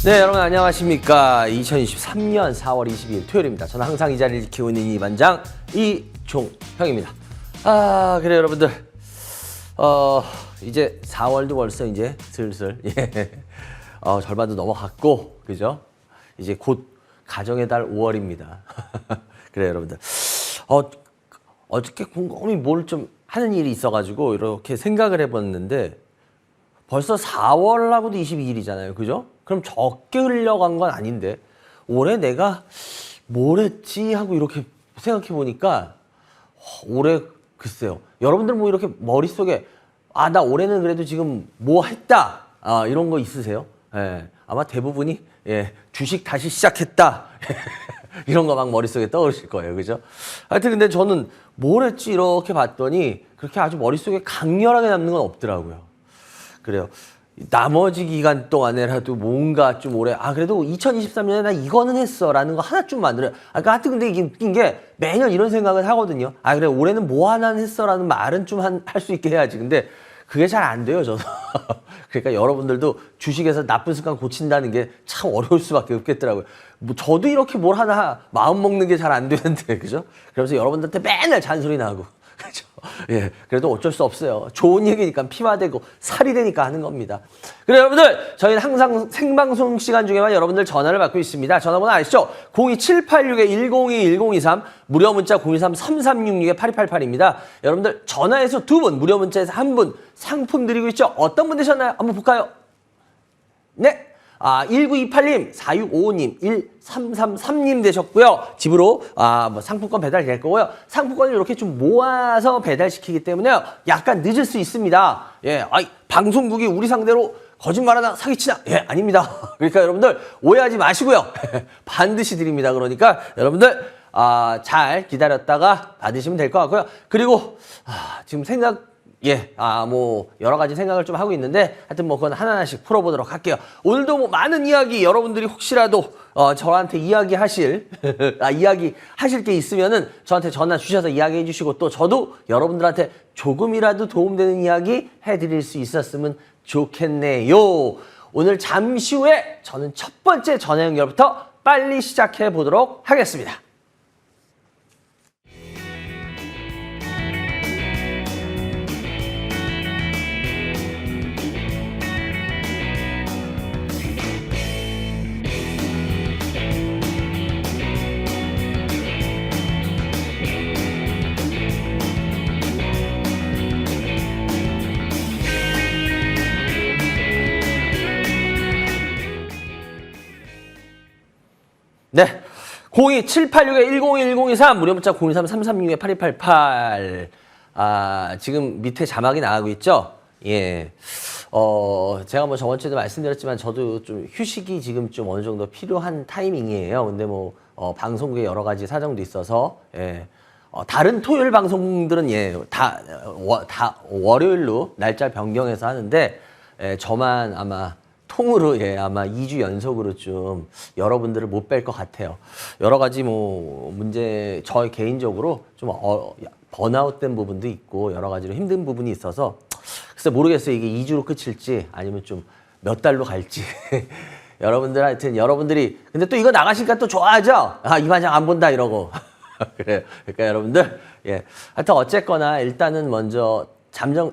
네, 여러분 안녕하십니까. 2023년 4월 22일 토요일입니다. 저는 항상 이 자리를 지키고 있는 이 반장 이종형입니다. 그래요 여러분들. 이제 4월도 벌써 이제 슬슬 절반도 넘어갔고, 그죠? 이제 곧 가정의 달 5월입니다. 그래요 여러분들. 어저께 곰곰이 뭘 좀 하는 일이 있어가지고 이렇게 생각을 해봤는데 벌써 4월하고도 22일이잖아요. 그죠? 그럼 적게 흘려간 건 아닌데 올해 내가 뭘 했지 하고 이렇게 생각해 보니까 올해 글쎄요. 여러분들 뭐 이렇게 머릿속에 나 올해는 그래도 지금 뭐 했다 이런 거 있으세요? 예, 아마 대부분이 주식 다시 시작했다 이런 거 막 머릿속에 떠오르실 거예요. 그죠? 하여튼 근데 저는 뭘 했지 이렇게 봤더니 그렇게 아주 머릿속에 강렬하게 남는 건 없더라고요. 그래요. 나머지 기간 동안에라도 뭔가 좀 올해 그래도 2023년에 나 이거는 했어 라는 거 하나 좀 만들어요. 그러니까 하여튼 근데 이게 웃긴 게 매년 이런 생각을 하거든요. 그래 올해는 뭐 하나 했어 라는 말은 좀 할 수 있게 해야지. 근데 그게 잘 안 돼요 저도. 그러니까 여러분들도 주식에서 나쁜 습관 고친다는 게 참 어려울 수밖에 없겠더라고요. 뭐 저도 이렇게 뭘 하나 마음 먹는 게 잘 안 되는데, 그죠? 그래서 여러분들한테 맨날 잔소리 나고, 그죠? 예, 그래도 어쩔 수 없어요. 좋은 얘기니까 피가 되고 살이 되니까 하는 겁니다. 그래 여러분들, 저희는 항상 생방송 시간 중에만 여러분들 전화를 받고 있습니다. 전화번호 아시죠? 02786-1021-023, 무료 문자 023-3366-8288입니다. 여러분들 전화해서 2분, 무료 문자에서 1분 상품 드리고 있죠? 어떤 분 되셨나요? 한번 볼까요? 네. 1928님, 4655님, 1333님 되셨고요. 집으로 뭐 상품권 배달될 거고요. 상품권을 이렇게 좀 모아서 배달시키기 때문에 약간 늦을 수 있습니다. 방송국이 우리 상대로 거짓말하나 사기치나? 아닙니다. 그러니까 여러분들 오해하지 마시고요. 반드시 드립니다. 그러니까 여러분들 잘 기다렸다가 받으시면 될 것 같고요. 그리고 지금 뭐 여러 가지 생각을 좀 하고 있는데 하여튼 뭐 그건 하나하나씩 풀어보도록 할게요. 오늘도 뭐 많은 이야기 여러분들이 혹시라도 저한테 이야기 하실 게 있으면은 저한테 전화 주셔서 이야기해 주시고, 또 저도 여러분들한테 조금이라도 도움되는 이야기 해드릴 수 있었으면 좋겠네요. 오늘 잠시 후에 저는 첫 번째 전화 연결부터 빨리 시작해 보도록 하겠습니다. 네. 02786-1021-023, 무료 문자 023-336-8288. 지금 밑에 자막이 나가고 있죠? 예. 제가 뭐 저번 주에도 말씀드렸지만 저도 좀 휴식이 지금 좀 어느 정도 필요한 타이밍이에요. 근데 뭐, 방송국에 여러 가지 사정도 있어서, 다른 토요일 방송들은 다 월요일로 날짜 변경해서 하는데, 저만 아마 통으로 아마 2주 연속으로 좀 여러분들을 못 뵐 것 같아요. 여러 가지 뭐 문제, 저 개인적으로 좀 번아웃된 부분도 있고 여러 가지로 힘든 부분이 있어서 글쎄 모르겠어요. 이게 2주로 끝일지 아니면 좀 몇 달로 갈지. 여러분들이 근데 또 이거 나가시니까 또 좋아하죠? 이 반장 안 본다 이러고. 그래요. 그러니까 여러분들 하여튼 어쨌거나 일단은 먼저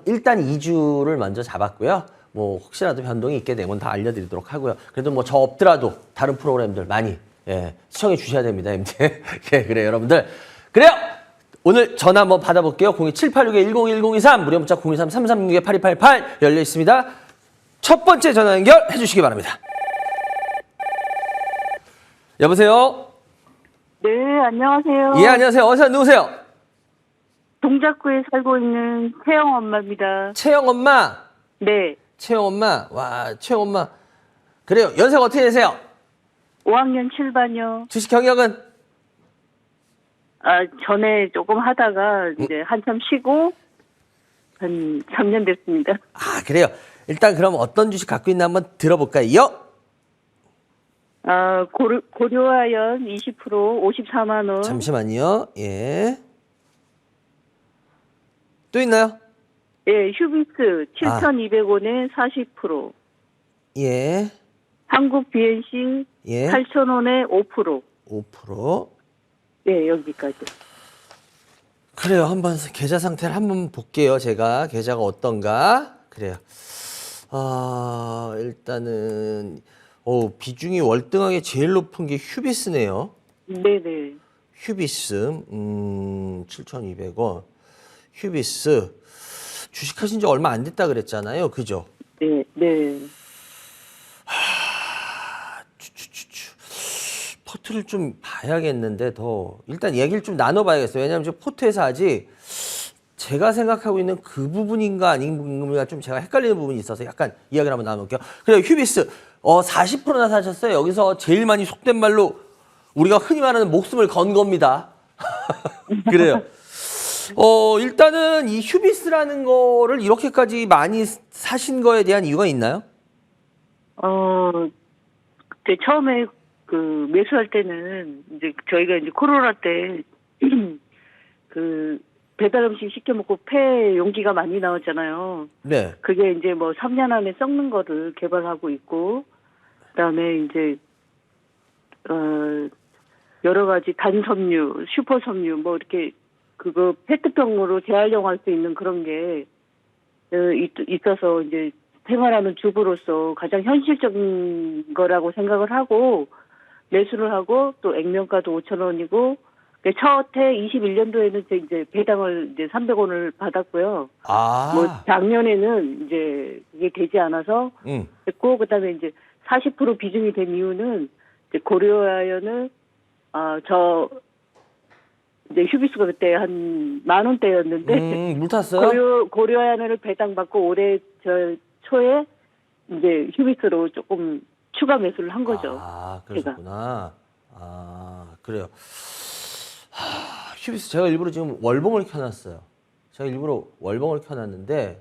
일단 2주를 먼저 잡았고요. 뭐 혹시라도 변동이 있게 되면 다 알려드리도록 하고요. 그래도 뭐 저 없더라도 다른 프로그램들 많이 시청해 주셔야 됩니다. 그래요 여러분들. 그래요. 오늘 전화 한번 받아볼게요. 02786-1021-023, 무료 문자 023-336-8288 열려 있습니다. 첫 번째 전화 연결해 주시기 바랍니다. 여보세요? 네, 안녕하세요. 예, 안녕하세요. 어서 누구세요? 동작구에 살고 있는 채영 엄마입니다. 채영 엄마. 네, 채영 엄마. 와, 채영 엄마. 그래요. 연세가 어떻게 되세요? 5학년 7반이요. 주식 경력은? 전에 조금 하다가 이제 한참 쉬고 한 3년 됐습니다. 그래요. 일단 그럼 어떤 주식 갖고 있나 한번 들어볼까요? 고려아연 20% 54만 원. 잠시만요. 예. 또 있나요? 예, 휴비스 7,200원에 40%. 예. 한국 비엔싱 예. 8,000원에 5%. 5%. 네, 여기까지. 그래요. 한번 계좌 상태를 한번 볼게요. 제가 계좌가 어떤가. 그래요. 일단은 비중이 월등하게 제일 높은 게 휴비스네요. 네네. 휴비스 7,200원. 휴비스 주식하신 지 얼마 안 됐다 그랬잖아요. 그죠? 네, 네. 포트를 좀 봐야겠는데 더 일단 얘기를 좀 나눠봐야겠어요. 왜냐하면 저 포트에서 아직 제가 생각하고 있는 그 부분인가 아닌가 좀 제가 헷갈리는 부분이 있어서 약간 이야기를 한번 나눠볼게요. 그래요. 휴비스 40%나 사셨어요. 여기서 제일 많이 속된 말로 우리가 흔히 말하는 목숨을 건 겁니다. 그래요. 일단은 이 휴비스라는 거를 이렇게까지 많이 사신 거에 대한 이유가 있나요? 그때 처음에 그 매수할 때는 이제 저희가 이제 코로나 때 그 배달 음식 시켜 먹고 폐 용기가 많이 나왔잖아요. 네. 그게 이제 뭐 3년 안에 썩는 거를 개발하고 있고, 그다음에 이제 여러 가지 단섬유, 슈퍼섬유 뭐 이렇게 그거 페트병으로 재활용할 수 있는 그런 게 있어서 이제 생활하는 주부로서 가장 현실적인 거라고 생각을 하고 매수를 하고 또 액면가도 5,000원이고 첫해 21년도에는 이제 배당을 이제 300원을 받았고요. 뭐 작년에는 이제 그게 되지 않아서 했고 그다음에 이제 40% 비중이 된 이유는 이제 고려아연을 이제 휴비스가 그때 한 10,000원대였는데 물 탔어요? 고려아연을 배당받고 올해 초에 이제 휴비스로 조금 추가 매수를 한 거죠. 그러셨구나. 그래요. 휴비스 제가 일부러 지금 월봉을 켜놨어요. 제가 일부러 월봉을 켜놨는데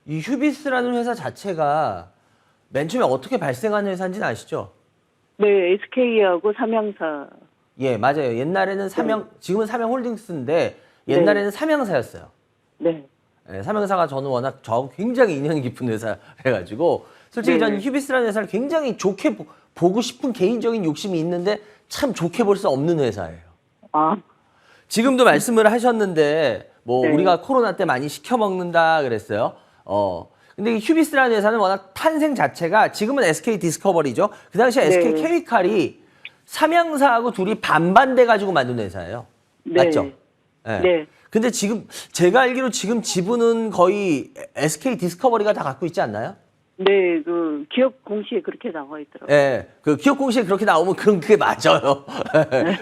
이 휴비스라는 회사 자체가 맨 처음에 어떻게 발생한 회사인지는 아시죠? 네, SK하고 삼양사. 예, 맞아요. 옛날에는 지금은 삼양홀딩스인데 옛날에는 삼양사였어요. 네. 예, 삼양사가 저는 워낙 저하고 굉장히 인연이 깊은 회사래가지고 솔직히 저는 휴비스라는 회사를 굉장히 좋게 보고 싶은 개인적인 욕심이 있는데 참 좋게 볼 수 없는 회사예요. 지금도 말씀을 하셨는데 뭐 우리가 코로나 때 많이 시켜 먹는다 그랬어요. 근데 이 휴비스라는 회사는 워낙 탄생 자체가 지금은 SK 디스커버리죠. 그 당시에 SK 케미칼이 삼양사하고 둘이 반반 돼 가지고 만든 회사예요. 맞죠? 네. 근데 지금 제가 알기로 지금 지분은 거의 SK 디스커버리가 다 갖고 있지 않나요? 네, 그 기업 공시에 그렇게 나와 있더라고요. 네, 그 기업 공시에 그렇게 나오면 그게 맞아요.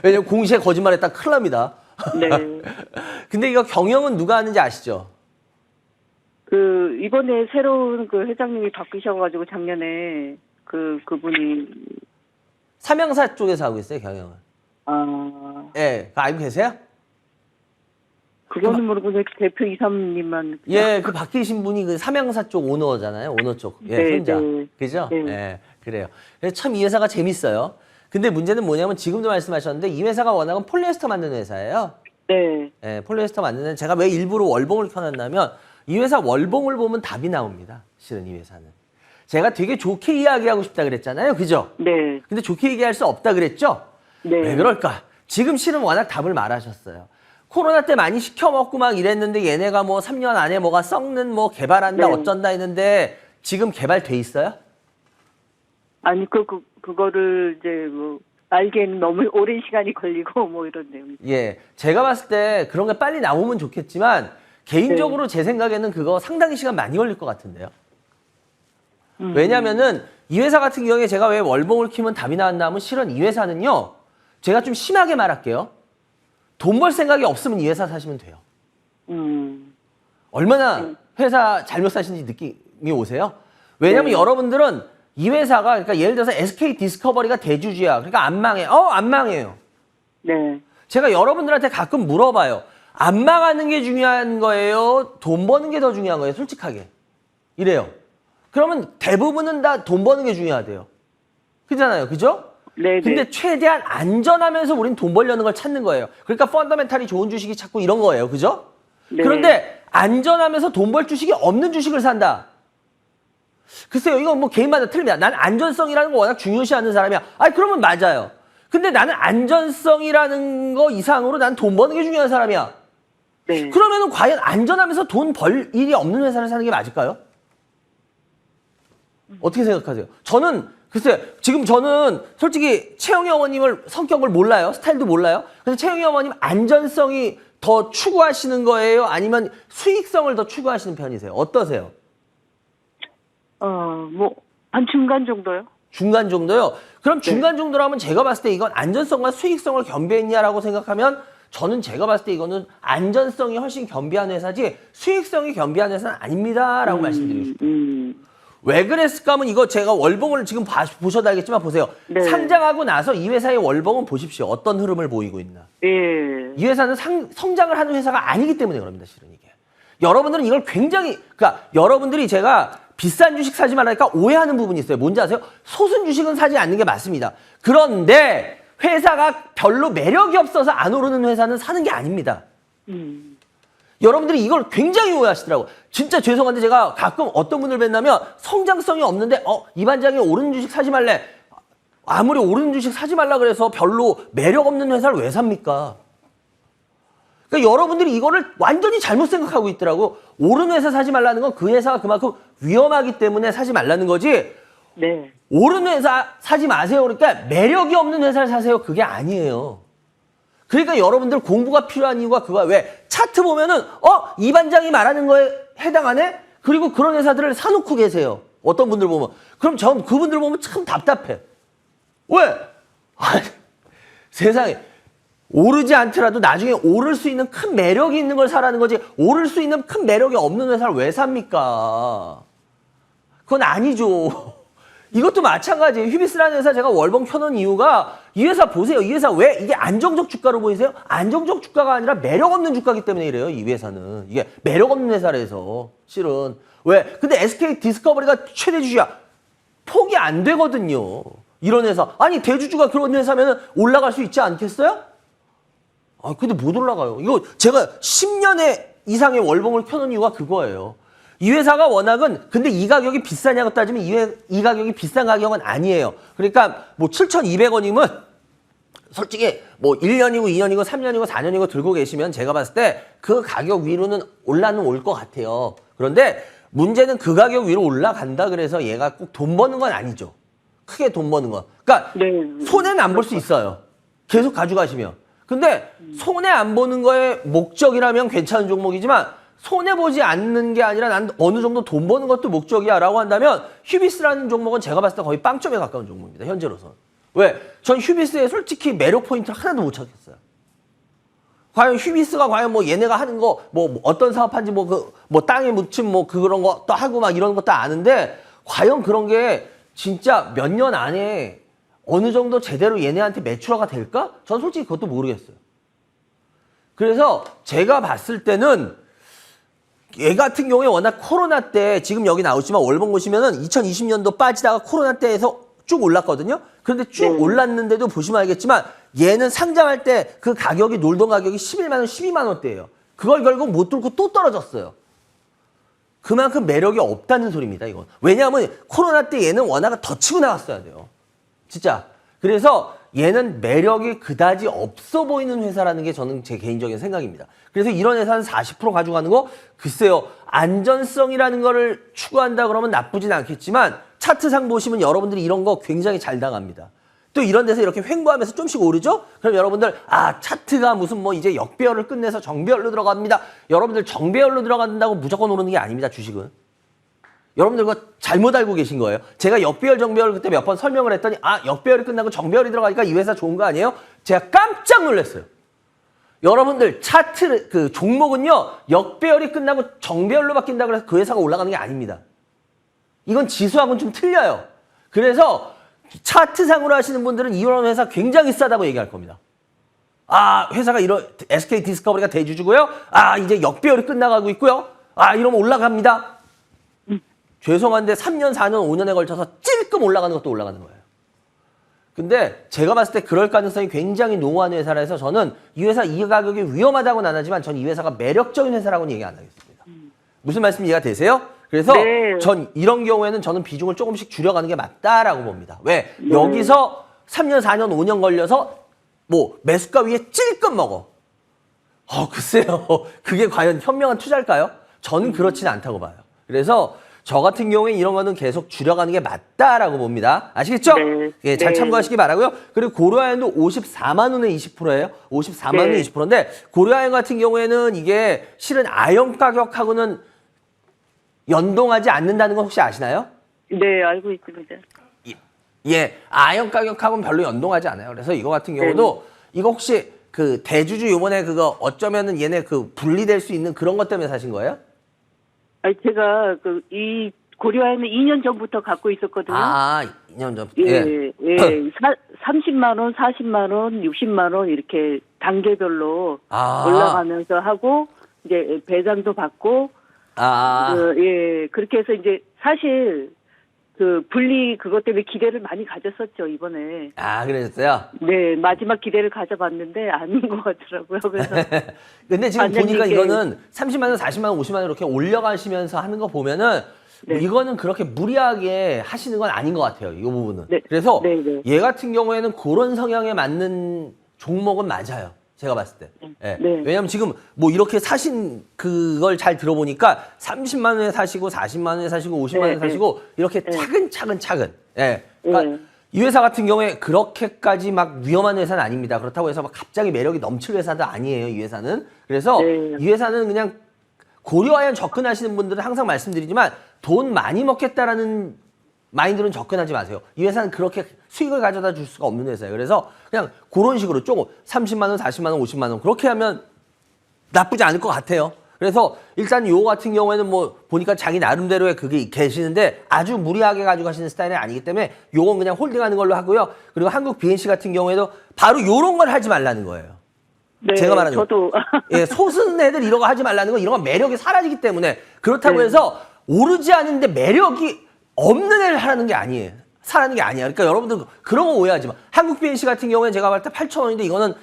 왜냐면 공시에 거짓말했다 큰일 납니다. 네. 근데 이거 경영은 누가 하는지 아시죠? 그 이번에 새로운 그 회장님이 바뀌셔가지고 작년에 그분이 삼양사 쪽에서 하고 있어요 경영을. 예, 그거 알고 계세요? 그거는 모르고 대표 이사님만. 예, 그 바뀌신 분이 그 삼양사 쪽 오너잖아요. 오너 쪽. 예, 손자. 그죠? 네. 예, 그래요. 그래서 참 이 회사가 재밌어요. 근데 문제는 뭐냐면 지금도 말씀하셨는데 이 회사가 워낙은 폴리에스터 만드는 회사예요. 네. 예, 폴리에스터 만드는 제가 왜 일부러 월봉을 켜놨냐면 이 회사 월봉을 보면 답이 나옵니다. 실은 이 회사는. 제가 되게 좋게 이야기하고 싶다 그랬잖아요. 그죠? 네. 근데 좋게 얘기할 수 없다 그랬죠? 네. 왜 그럴까? 지금 실은 워낙 답을 말하셨어요. 코로나 때 많이 시켜 먹고 막 이랬는데 얘네가 뭐 3년 안에 뭐가 썩는 뭐 개발한다 어쩐다 했는데 지금 개발돼 있어요? 아니 그거를 이제 뭐 알기에는 너무 오랜 시간이 걸리고 뭐 이런 내용. 예, 제가 봤을 때 그런 게 빨리 나오면 좋겠지만 개인적으로 제 생각에는 그거 상당히 시간 많이 걸릴 것 같은데요. 왜냐면은 이 회사 같은 경우에 제가 왜 월봉을 키면 답이 나왔나 하면 실은 이 회사는요. 제가 좀 심하게 말할게요. 돈 벌 생각이 없으면 이 회사 사시면 돼요. 얼마나 회사 잘못 사신지 느낌이 오세요? 왜냐면 여러분들은 이 회사가 그러니까 예를 들어서 SK 디스커버리가 대주주야. 그러니까 안 망해. 안 망해요. 네. 제가 여러분들한테 가끔 물어봐요. 안 망하는 게 중요한 거예요? 돈 버는 게 더 중요한 거예요? 솔직하게. 이래요. 그러면 대부분은 다 돈 버는 게 중요하대요. 그잖아요. 그죠? 네. 근데 최대한 안전하면서 우린 돈 벌려는 걸 찾는 거예요. 그러니까 펀더멘탈이 좋은 주식이 자꾸 이런 거예요. 그죠? 네. 그런데 안전하면서 돈 벌 주식이 없는 주식을 산다. 글쎄요, 이건 뭐 개인마다 틀립니다. 난 안전성이라는 거 워낙 중요시하는 사람이야. 아니, 그러면 맞아요. 근데 나는 안전성이라는 거 이상으로 난 돈 버는 게 중요한 사람이야. 네. 그러면은 과연 안전하면서 돈 벌 일이 없는 회사를 사는 게 맞을까요? 어떻게 생각하세요? 저는 글쎄 지금 저는 솔직히 채영이 어머님을 성격을 몰라요. 스타일도 몰라요. 근데 채영이 어머님 안전성이 더 추구하시는 거예요? 아니면 수익성을 더 추구하시는 편이세요? 어떠세요? 뭐, 한 중간 정도요? 중간 정도요? 그럼 중간 정도라면 제가 봤을 때 이건 안전성과 수익성을 겸비했냐라고 생각하면 저는 제가 봤을 때 이거는 안전성이 훨씬 겸비한 회사지 수익성이 겸비한 회사는 아닙니다라고 말씀드리고 싶어요. 왜 그랬을까 하면 이거 제가 월봉을 지금 보셔도 알겠지만 보세요. 네. 상장하고 나서 이 회사의 월봉은 보십시오. 어떤 흐름을 보이고 있나. 예. 이 회사는 성장을 하는 회사가 아니기 때문에 그럽니다. 실은 이게. 여러분들은 이걸 굉장히 그러니까 여러분들이 제가 비싼 주식 사지 말라니까 오해하는 부분이 있어요. 뭔지 아세요? 소순 주식은 사지 않는 게 맞습니다. 그런데 회사가 별로 매력이 없어서 안 오르는 회사는 사는 게 아닙니다. 여러분들이 이걸 굉장히 오해하시더라고요. 진짜 죄송한데 제가 가끔 어떤 분을 뵀냐면 성장성이 없는데 이 반장이 오르는 주식 사지 말래. 아무리 오르는 주식 사지 말라 그래서 별로 매력 없는 회사를 왜 삽니까? 그러니까 여러분들이 이거를 완전히 잘못 생각하고 있더라고. 오르는 회사 사지 말라는 건 그 회사가 그만큼 위험하기 때문에 사지 말라는 거지. 네. 오르는 회사 사지 마세요. 그러니까 매력이 없는 회사를 사세요. 그게 아니에요. 그러니까 여러분들 공부가 필요한 이유가 그거야. 왜? 차트 보면은 이 반장이 말하는 거에 해당하네? 그리고 그런 회사들을 사놓고 계세요. 어떤 분들 보면. 그럼 전 그분들 보면 참 답답해. 왜? 세상에. 오르지 않더라도 나중에 오를 수 있는 큰 매력이 있는 걸 사라는 거지 오를 수 있는 큰 매력이 없는 회사를 왜 삽니까? 그건 아니죠. 이것도 마찬가지예요. 휴비스라는 회사 제가 월봉 켜놓은 이유가 이 회사 보세요. 이 회사 왜 이게 안정적 주가로 보이세요? 안정적 주가가 아니라 매력 없는 주가기 때문에 이래요. 이 회사는. 이게 매력 없는 회사라서 실은. 왜? 근데 SK 디스커버리가 최대 주주야. 포기 안 되거든요. 이런 회사. 아니 대주주가 그런 회사면 올라갈 수 있지 않겠어요? 근데 못 올라가요. 이거 제가 10년의 이상의 월봉을 켜놓은 이유가 그거예요. 이 회사가 워낙은 근데 이 가격이 비싸냐고 따지면 이 가격이 비싼 가격은 아니에요. 그러니까 뭐 7,200원이면 솔직히 뭐 1년이고 2년이고 3년이고 4년이고 들고 계시면 제가 봤을 때 그 가격 위로는 올 것 같아요. 그런데 문제는 그 가격 위로 올라간다 그래서 얘가 꼭 돈 버는 건 아니죠. 크게 돈 버는 건. 그러니까 네. 손해는 안 볼 수 있어요. 계속 가져가시면. 근데 손해 안 보는 거에 목적이라면 괜찮은 종목이지만 손해 보지 않는 게 아니라 난 어느 정도 돈 버는 것도 목적이야 라고 한다면 휴비스라는 종목은 제가 봤을 때 거의 빵점에 가까운 종목입니다. 현재로서는. 왜? 전 휴비스에 솔직히 매력 포인트를 하나도 못 찾겠어요. 과연 휴비스가 과연 뭐 얘네가 하는 거 뭐 어떤 사업한지 뭐 땅에 묻힌 뭐 그런 것도 하고 막 이런 것도 아는데 과연 그런 게 진짜 몇 년 안에 어느 정도 제대로 얘네한테 매출화가 될까? 전 솔직히 그것도 모르겠어요. 그래서 제가 봤을 때는 얘 같은 경우에 워낙 코로나 때 지금 여기 나오지만 월봉 보시면은 2020년도 빠지다가 코로나 때에서 쭉 올랐거든요. 그런데 쭉 올랐는데도 보시면 알겠지만 얘는 상장할 때 그 가격이 놀던 가격이 11만 원, 12만 원대예요. 그걸 결국 못 뚫고 또 떨어졌어요. 그만큼 매력이 없다는 소리입니다, 이건. 왜냐하면 코로나 때 얘는 워낙 더 치고 나갔어야 돼요. 진짜. 그래서 얘는 매력이 그다지 없어 보이는 회사라는 게 저는 제 개인적인 생각입니다. 그래서 이런 회사는 40% 가져가는 거 글쎄요. 안전성이라는 거를 추구한다 그러면 나쁘진 않겠지만 차트상 보시면 여러분들이 이런 거 굉장히 잘 당합니다. 또 이런 데서 이렇게 횡보하면서 좀씩 오르죠? 그럼 여러분들 차트가 무슨 뭐 이제 역배열을 끝내서 정배열로 들어갑니다. 여러분들 정배열로 들어간다고 무조건 오르는 게 아닙니다. 주식은. 여러분들 그거 잘못 알고 계신 거예요. 제가 역배열, 정배열 그때 몇 번 설명을 했더니 역배열이 끝나고 정배열이 들어가니까 이 회사 좋은 거 아니에요? 제가 깜짝 놀랐어요. 여러분들 차트 그 종목은요. 역배열이 끝나고 정배열로 바뀐다고 해서 그 회사가 올라가는 게 아닙니다. 이건 지수하고는 좀 틀려요. 그래서 차트상으로 하시는 분들은 이런 회사 굉장히 싸다고 얘기할 겁니다. 회사가 이런 SK 디스커버리가 대주주고요. 이제 역배열이 끝나가고 있고요. 이러면 올라갑니다. 죄송한데 3년, 4년, 5년에 걸쳐서 찔끔 올라가는 것도 올라가는 거예요. 근데 제가 봤을 때 그럴 가능성이 굉장히 농후한 회사라서 저는 이 회사 이 가격이 위험하다고는 안 하지만 전 이 회사가 매력적인 회사라고는 얘기 안 하겠습니다. 무슨 말씀 이해가 되세요? 그래서 네. 전 이런 경우에는 저는 비중을 조금씩 줄여가는 게 맞다라고 봅니다. 왜? 여기서 3년, 4년, 5년 걸려서 뭐 매수가 위에 찔끔 먹어. 글쎄요. 그게 과연 현명한 투자일까요? 저는 그렇지는 않다고 봐요. 그래서 저 같은 경우에 이런 거는 계속 줄여가는 게 맞다라고 봅니다. 아시겠죠? 네. 예, 잘 네. 참고하시기 바라고요. 그리고 고려아연도 54만 원에 20%예요. 54만 원에 네. 20%인데 고려아연 같은 경우에는 이게 실은 아연 가격하고는 연동하지 않는다는 거 혹시 아시나요? 네, 알고 있습니다. 예, 아연 가격하고는 별로 연동하지 않아요. 그래서 이거 같은 경우도 이거 혹시 그 대주주 요번에 그거 어쩌면은 얘네 그 분리될 수 있는 그런 것 때문에 사신 거예요? 아니, 제가 이 고려아연은 2년 전부터 갖고 있었거든요. 2년 전. 예, 예. 30만 원, 40만 원, 60만 원 이렇게 단계별로 올라가면서 하고 이제 배당도 받고 예, 그렇게 해서 이제 사실 그 분리 그것 때문에 기대를 많이 가졌었죠, 이번에. 그러셨어요? 네, 마지막 기대를 가져봤는데 아닌 것 같더라고요. 그래서 근데 지금 보니까 반장님께- 이거는 30만 원, 40만 원, 50만 원 이렇게 올려가시면서 하는 거 보면은 네. 이거는 그렇게 무리하게 하시는 건 아닌 것 같아요. 이 부분은. 네. 그래서 네, 네. 얘 같은 경우에는 그런 성향에 맞는 종목은 맞아요. 제가 봤을 때. 예. 네. 왜냐면 지금 뭐 이렇게 사신 그걸 잘 들어보니까 30만 원에 사시고 40만 원에 사시고 50만 원에 네, 사시고 이렇게 네. 차근차근. 예. 그러니까 네. 이 회사 같은 경우에 그렇게까지 막 위험한 회사는 아닙니다. 그렇다고 해서 막 갑자기 매력이 넘칠 회사도 아니에요. 이 회사는. 그래서 네. 이 회사는 그냥 고려아연 접근하시는 분들은 항상 말씀드리지만 돈 많이 먹겠다라는 마인드로는 접근하지 마세요. 이 회사는 그렇게 수익을 가져다 줄 수가 없는 회사예요. 그래서 그냥 그런 식으로 조금 30만 원, 40만 원, 50만 원 그렇게 하면 나쁘지 않을 것 같아요. 그래서 일단 요 같은 경우에는 뭐 보니까 자기 나름대로의 그게 계시는데 아주 무리하게 가지고 가시는 스타일이 아니기 때문에 요건 그냥 홀딩하는 걸로 하고요. 그리고 한국 BNC 같은 경우에도 바로 요런 걸 하지 말라는 거예요. 네, 제가 말하는 저도 예, 소순 애들 이런 거 하지 말라는 건 이런 건 매력이 사라지기 때문에 그렇다고 네. 해서 오르지 않은데 매력이 없는 애를 하라는 게 아니에요. 사라는 게 아니에요. 그러니까 여러분들 그런 거 오해하지 마. 한국 BNC 같은 경우에 제가 봤을 때 8,000원인데 이거는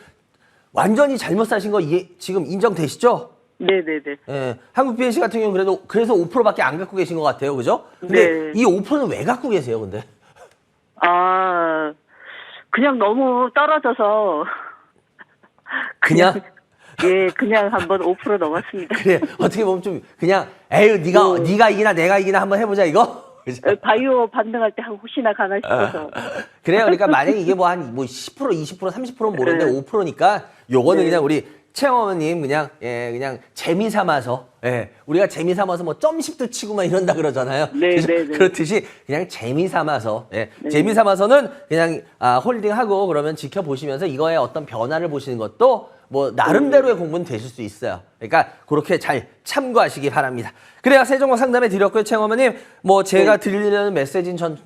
완전히 잘못 사신 거 지금 인정되시죠? 네네네. 예, 한국 BNC 같은 경우는 그래도 그래서 5%밖에 안 갖고 계신 것 같아요. 그죠? 근데 네. 이 5%는 왜 갖고 계세요, 근데? 그냥 너무 떨어져서 그냥? 예, 그냥 한번 5% 넘었습니다. 그래, 어떻게 보면 좀 그냥 에휴, 네가 이기나 내가 이기나 한번 해보자, 이거? 그죠? 바이오 반등할 때 혹시나 가나 싶어서. 그래요. 그러니까 만약에 이게 뭐 한 뭐 10%, 20%, 30%는 모르는데 네. 5%니까 요거는 네. 그냥 우리 최어머님 그냥 그냥 재미 삼아서 우리가 재미 삼아서 뭐 점씩도 치고 막 이런다 그러잖아요. 네, 그죠? 네, 네. 그렇듯이 그냥 재미 삼아서 재미 삼아서는 그냥 홀딩하고 그러면 지켜보시면서 이거의 어떤 변화를 보시는 것도 뭐 나름대로의 공부는 되실 수 있어요. 그러니까 그렇게 잘 참고하시기 바랍니다. 그래야 세종목 상담해 드렸고요, 최어머님. 뭐 제가 드리려는 메시지는 전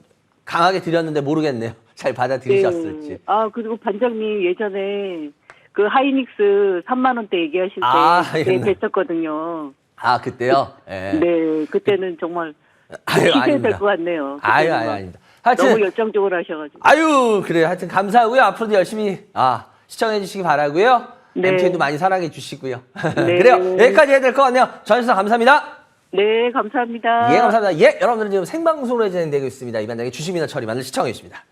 강하게 드렸는데 모르겠네요. 잘 받아들이셨을지. 네. 그리고 반장님 예전에 그 하이닉스 3만 원대 얘기하실 때 옛날. 뵀었거든요. 그때요? 예. 네, 그때는 정말 아유, 기대 아닙니다. 될것 같네요. 아유, 그때는 막 아닙니다. 너무 하여튼, 열정적으로 하셔가지고. 그래요. 하여튼 감사하고요. 앞으로도 열심히, 시청해 주시기 바라고요. 네. MTN도 많이 사랑해 주시고요. 네. 그래요. 여기까지 해야 될 것 같네요. 전해주셔서 감사합니다. 네, 감사합니다. 예, 감사합니다. 예, 여러분들은 지금 생방송으로 진행되고 있습니다. 이반장의 주식이나 처리만을 시청해 주십니다.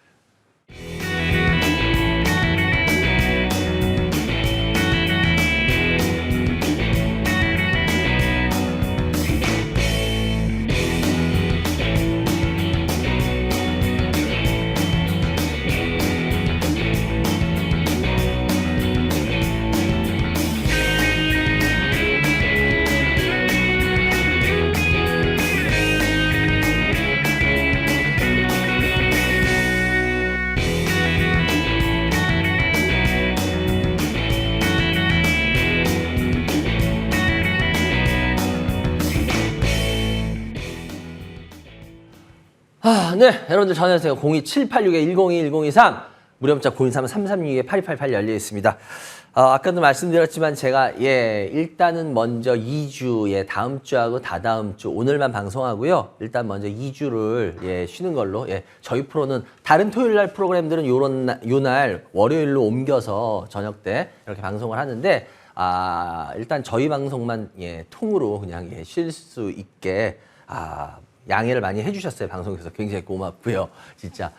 네, 여러분들 전화주세요. 02786-1021-1023 무료 문자 023-336-8288 열려 있습니다. 아까도 말씀드렸지만 제가 일단은 먼저 2주 다음 주하고 다다음 주 오늘만 방송하고요. 일단 먼저 2주를 쉬는 걸로 저희 프로는 다른 토요일 날 프로그램들은 요날 월요일로 옮겨서 저녁 때 이렇게 방송을 하는데 일단 저희 방송만 통으로 그냥 쉴 수 있게 양해를 많이 해주셨어요. 방송에서 굉장히 고맙고요. 진짜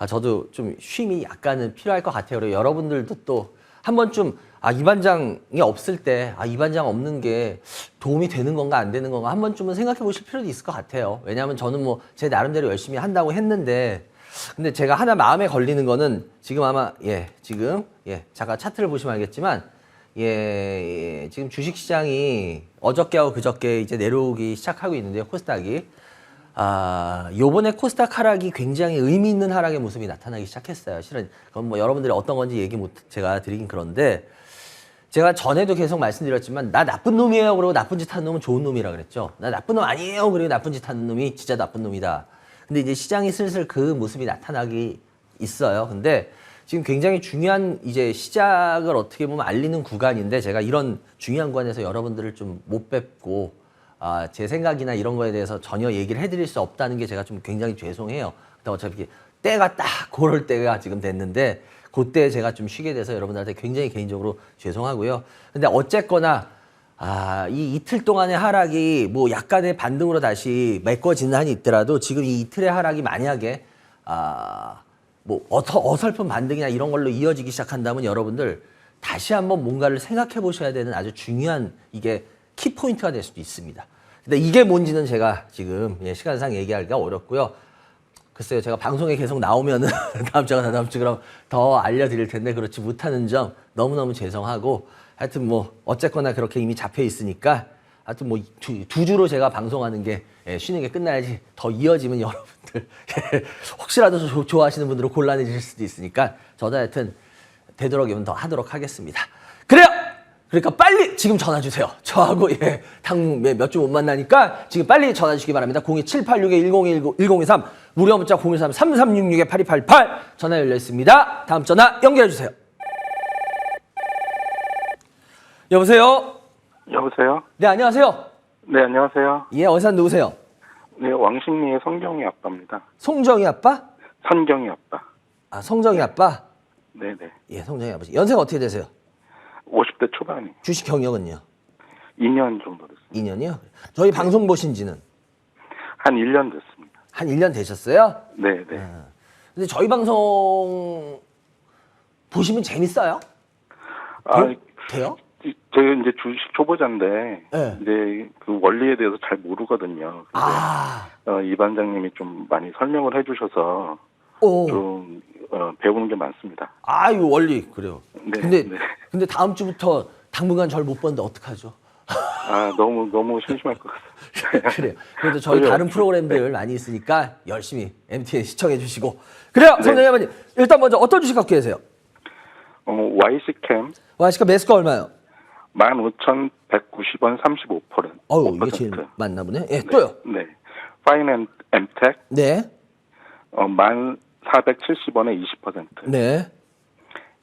저도 좀 쉼이 약간은 필요할 것 같아요. 그리고 여러분들도 또 한 번쯤 이 반장이 없을 때 이 반장 없는 게 도움이 되는 건가 안 되는 건가 한 번쯤은 생각해 보실 필요도 있을 것 같아요. 왜냐하면 저는 뭐 제 나름대로 열심히 한다고 했는데 근데 제가 하나 마음에 걸리는 거는 지금 아마 지금 잠깐 차트를 보시면 알겠지만 지금 주식시장이 어저께하고 그저께 이제 내려오기 시작하고 있는데요. 코스닥이 요번에 코스닥 하락이 굉장히 의미 있는 하락의 모습이 나타나기 시작했어요. 실은 그건 뭐 여러분들이 어떤 건지 제가 드리긴 그런데 제가 전에도 계속 말씀드렸지만 나 나쁜 놈이에요. 그리고 나쁜 짓 하는 놈은 좋은 놈이라 그랬죠. 나 나쁜 놈 아니에요. 그리고 나쁜 짓 하는 놈이 진짜 나쁜 놈이다. 근데 이제 시장이 슬슬 그 모습이 나타나기 있어요. 근데 지금 굉장히 중요한 이제 시작을 어떻게 보면 알리는 구간인데 제가 이런 중요한 구간에서 여러분들을 좀 못 뵙고 제 생각이나 이런 거에 대해서 전혀 얘기를 해드릴 수 없다는 게 제가 좀 굉장히 죄송해요. 근데 어차피 때가 딱 그럴 때가 지금 됐는데 그때 제가 좀 쉬게 돼서 여러분들한테 굉장히 개인적으로 죄송하고요. 근데 어쨌거나 이 이틀 동안의 하락이 뭐 약간의 반등으로 다시 메꿔지는 한이 있더라도 지금 이 이틀의 하락이 만약에 뭐 어설픈 반등이나 이런 걸로 이어지기 시작한다면 여러분들 다시 한번 뭔가를 생각해 보셔야 되는 아주 중요한 이게 키포인트가 될 수도 있습니다. 근데 이게 뭔지는 제가 지금 시간상 얘기하기가 어렵고요. 글쎄요, 제가 방송에 계속 나오면은 다음 주 그럼 더 알려드릴 텐데 그렇지 못하는 점 너무너무 죄송하고 하여튼 뭐 어쨌거나 그렇게 이미 잡혀 있으니까 하여튼 뭐 두 주로 제가 방송하는 게 쉬는 게 끝나야지 더 이어지면 여러분들 혹시라도 좋아하시는 분들은 곤란해질 수도 있으니까 저도 하여튼 되도록이면 더 하도록 하겠습니다. 그래요! 그러니까 빨리 지금 전화 주세요. 저하고 당분 몇 주 못 만나니까 지금 빨리 전화 주시기 바랍니다. 02786-1023 무료 문자 013-3366-8288 전화 열려 있습니다. 다음 전화 연결해 주세요. 여보세요? 여보세요? 네, 안녕하세요. 네, 안녕하세요. 예, 어디 사는 누구세요? 네, 왕십리의 성경이 아빠입니다. 송정이 아빠? 선경이 아빠. 성정이 아빠? 네네. 예, 송정이 아버지. 연세가 어떻게 되세요? 50대 초반이. 주식 경력은요? 2년 정도 됐습니다. 2년이요? 저희 방송 보신 지는? 한 1년 됐습니다. 한 1년 되셨어요? 네네. 근데 저희 방송 보시면 재밌어요? 돼요? 제가 이제 주식 초보자인데, 네. 이제 그 원리에 대해서 잘 모르거든요. 근데 이 반장님이 좀 많이 설명을 해주셔서 좀 배우는 게 많습니다. 이거 원리 그래요. 네. 근데 다음 주부터 당분간 절 못 보는데 어떡하죠? 너무 심심할 것 같아요. 그래요. 그래도 저희 다른 프로그램들 많이 있으니까 열심히 MTN 시청해 주시고. 그래요, 선생님 아버님. 일단 먼저 어떤 주식 갖고 계세요? YC캠. YC가 매수가 얼마요? 15,190원 35%. 이게 제일 많나 보네. 예, 또요? 네. 파인엠텍. 네. 1,470원에 20%. 네.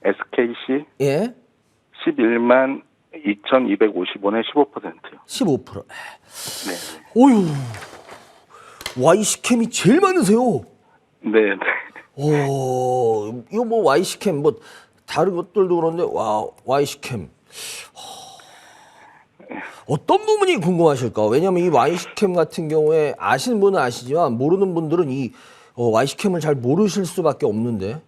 SKC. 예. 11만 2,250원에 15%요. 15%. 네. 오유. YC캠이 제일 많으세요. 네. 이거 뭐 YC캠 뭐 다른 것들도 그런데 YC캠. 어떤 부분이 궁금하실까? 왜냐면 이 YC캠 같은 경우에 아시는 분은 아시지만 모르는 분들은 이 YC캠을 잘 모르실 수밖에 없는데.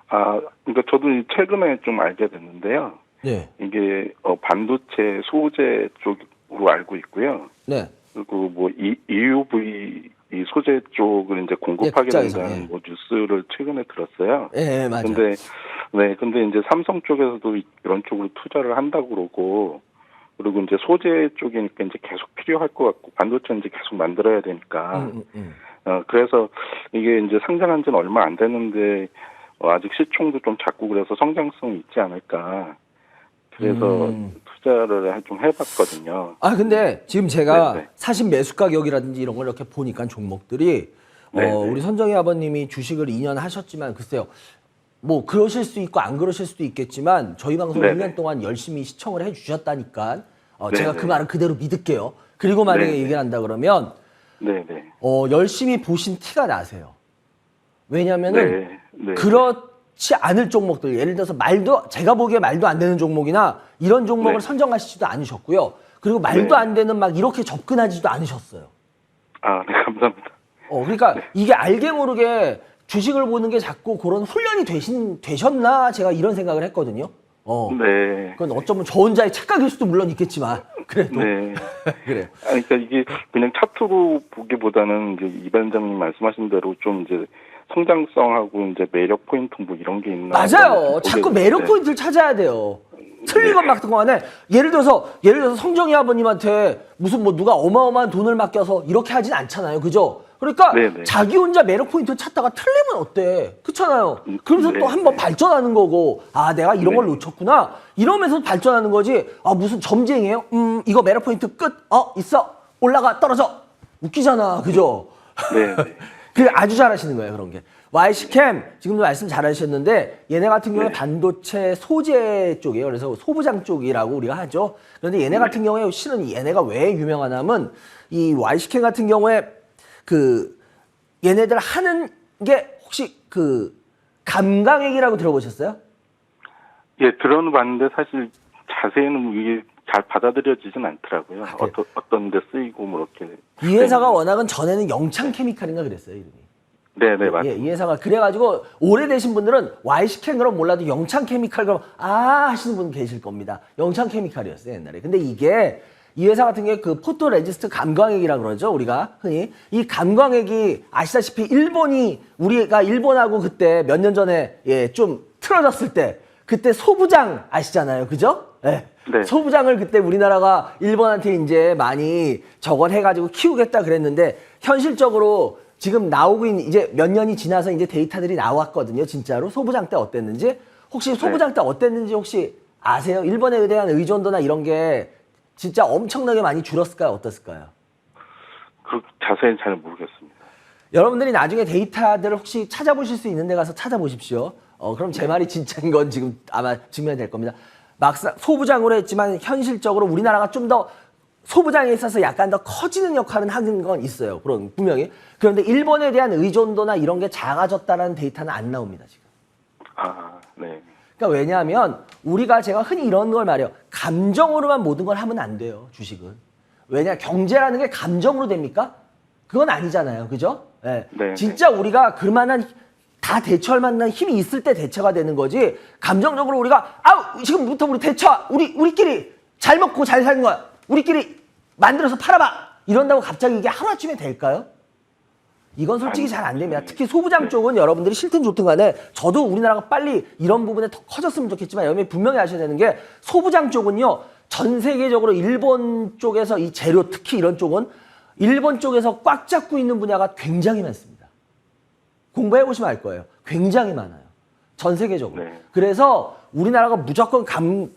그러니까 저도 최근에 좀 알게 됐는데요. 네. 이게 반도체 소재 쪽으로 알고 있고요. 네. 그리고 뭐 EUV 이 소재 쪽을 이제 공급하게 된다는 뭐 뉴스를 최근에 들었어요. 네, 맞아요. 근데 이제 삼성 쪽에서도 이런 쪽으로 투자를 한다고 그러고, 그리고 이제 소재 쪽이니까 이제 계속 필요할 것 같고, 반도체 이제 계속 만들어야 되니까. 그래서 이게 이제 상장한 지는 얼마 안 됐는데, 아직 시총도 좀 작고 그래서 성장성이 있지 않을까. 그래서 투자를 좀 해봤거든요. 근데 지금 제가 사신 매수 가격이라든지 이런 걸 이렇게 보니까 종목들이 우리 선정희 아버님이 주식을 2년 하셨지만 글쎄요. 뭐 그러실 수 있고 안 그러실 수도 있겠지만 저희 방송 1년 동안 열심히 시청을 해주셨다니까 제가 그 말은 그대로 믿을게요. 그리고 만약에 얘기를 한다 그러면 열심히 보신 티가 나세요. 왜냐하면은 그렇지 않을 종목들, 예를 들어서 제가 보기에 말도 안 되는 종목이나 이런 종목을 선정하시지도 않으셨고요. 그리고 말도 안 되는 막 이렇게 접근하지도 않으셨어요. 아, 네, 감사합니다. 그러니까 이게 알게 모르게 주식을 보는 게 자꾸 그런 훈련이 되셨나 제가 이런 생각을 했거든요. 네. 그건 어쩌면 저 혼자의 착각일 수도 물론 있겠지만 그래도 네. 그래요. 그러니까 이게 그냥 차트로 보기보다는 이제 이 반장님 말씀하신 대로 좀 이제 성장성하고 이제 매력 포인트 뭐 이런 게 있나. 맞아요. 자꾸 매력 포인트를 찾아야 돼요. 틀린 건 막든 간에 예를 들어서 성정희 아버님한테 무슨 뭐 누가 어마어마한 돈을 맡겨서 이렇게 하진 않잖아요. 그죠? 그러니까 네네. 자기 혼자 매력 포인트 찾다가 틀리면 어때? 그렇잖아요. 그러면서 또 한 번 발전하는 거고 내가 이런 걸 놓쳤구나 이러면서 발전하는 거지. 무슨 점쟁이에요? 이거 매력 포인트 끝. 있어. 올라가 떨어져. 웃기잖아. 그죠? 네. 그 아주 잘하시는 거예요. 그런 게. YC캠 지금도 말씀 잘하셨는데 얘네 같은 경우에 반도체 소재 쪽이에요. 그래서 소부장 쪽이라고 우리가 하죠. 그런데 얘네 같은 경우에 실은 얘네가 왜 유명하냐면 이 YC캠 같은 경우에 그 얘네들 하는 게 혹시 그 감광액이라고 들어보셨어요? 예, 들어는 봤는데 사실 자세히는 이게 잘 받아들여지진 않더라고요. 어떤 데 쓰이고 뭐 이렇게. 이 회사가 워낙은 전에는 영창케미칼인가 그랬어요, 이름이. 네, 맞습니다. 이 회사가 그래가지고 오래되신 분들은 YC캠 그럼 몰라도 영창케미칼 그럼 하시는 분 계실 겁니다. 영창케미칼이었어요 옛날에. 근데 이게 이 회사 같은 게 그 포토 레지스트 감광액이라고 그러죠 우리가 흔히. 이 감광액이 아시다시피 우리가 일본하고 그때 몇 년 전에 좀 틀어졌을 때 그때 소부장 아시잖아요, 그죠? 네. 소부장을 그때 우리나라가 일본한테 이제 많이 저걸 해가지고 키우겠다 그랬는데 현실적으로 지금 나오고 있는 이제 몇 년이 지나서 이제 데이터들이 나왔거든요. 진짜로 소부장 때 어땠는지. 혹시 소부장 때 어땠는지 혹시 아세요? 일본에 대한 의존도나 이런 게 진짜 엄청나게 많이 줄었을까요? 어떻을까요? 그 자세히 잘 모르겠습니다. 여러분들이 나중에 데이터들을 혹시 찾아보실 수 있는 데 가서 찾아보십시오. 그럼 제 말이 진짜인 건 지금 아마 증명이 될 겁니다. 막상 소부장으로 했지만 현실적으로 우리나라가 좀 더 소부장에 있어서 약간 더 커지는 역할은 하는 건 있어요. 그런 분명히. 그런데 일본에 대한 의존도나 이런 게 작아졌다는 데이터는 안 나옵니다, 지금. 네. 그러니까 왜냐하면 제가 흔히 이런 걸 말해요. 감정으로만 모든 걸 하면 안 돼요, 주식은. 왜냐, 경제라는 게 감정으로 됩니까? 그건 아니잖아요, 그죠? 네. 진짜 우리가 그만한 다 대처할 만한 힘이 있을 때 대처가 되는 거지. 감정적으로 우리가 지금부터 우리 우리끼리 잘 먹고 잘 사는 거야. 우리끼리 만들어서 팔아봐. 이런다고 갑자기 이게 하루아침에 될까요? 이건 솔직히 잘 안 됩니다. 특히 소부장 쪽은 여러분들이 싫든 좋든 간에 저도 우리나라가 빨리 이런 부분에 더 커졌으면 좋겠지만 여러분이 분명히 아셔야 되는 게 소부장 쪽은요. 전 세계적으로 일본 쪽에서 이 재료 특히 이런 쪽은 일본 쪽에서 꽉 잡고 있는 분야가 굉장히 많습니다. 공부해 보시면 알 거예요. 굉장히 많아요. 전 세계적으로. 그래서 우리나라가 무조건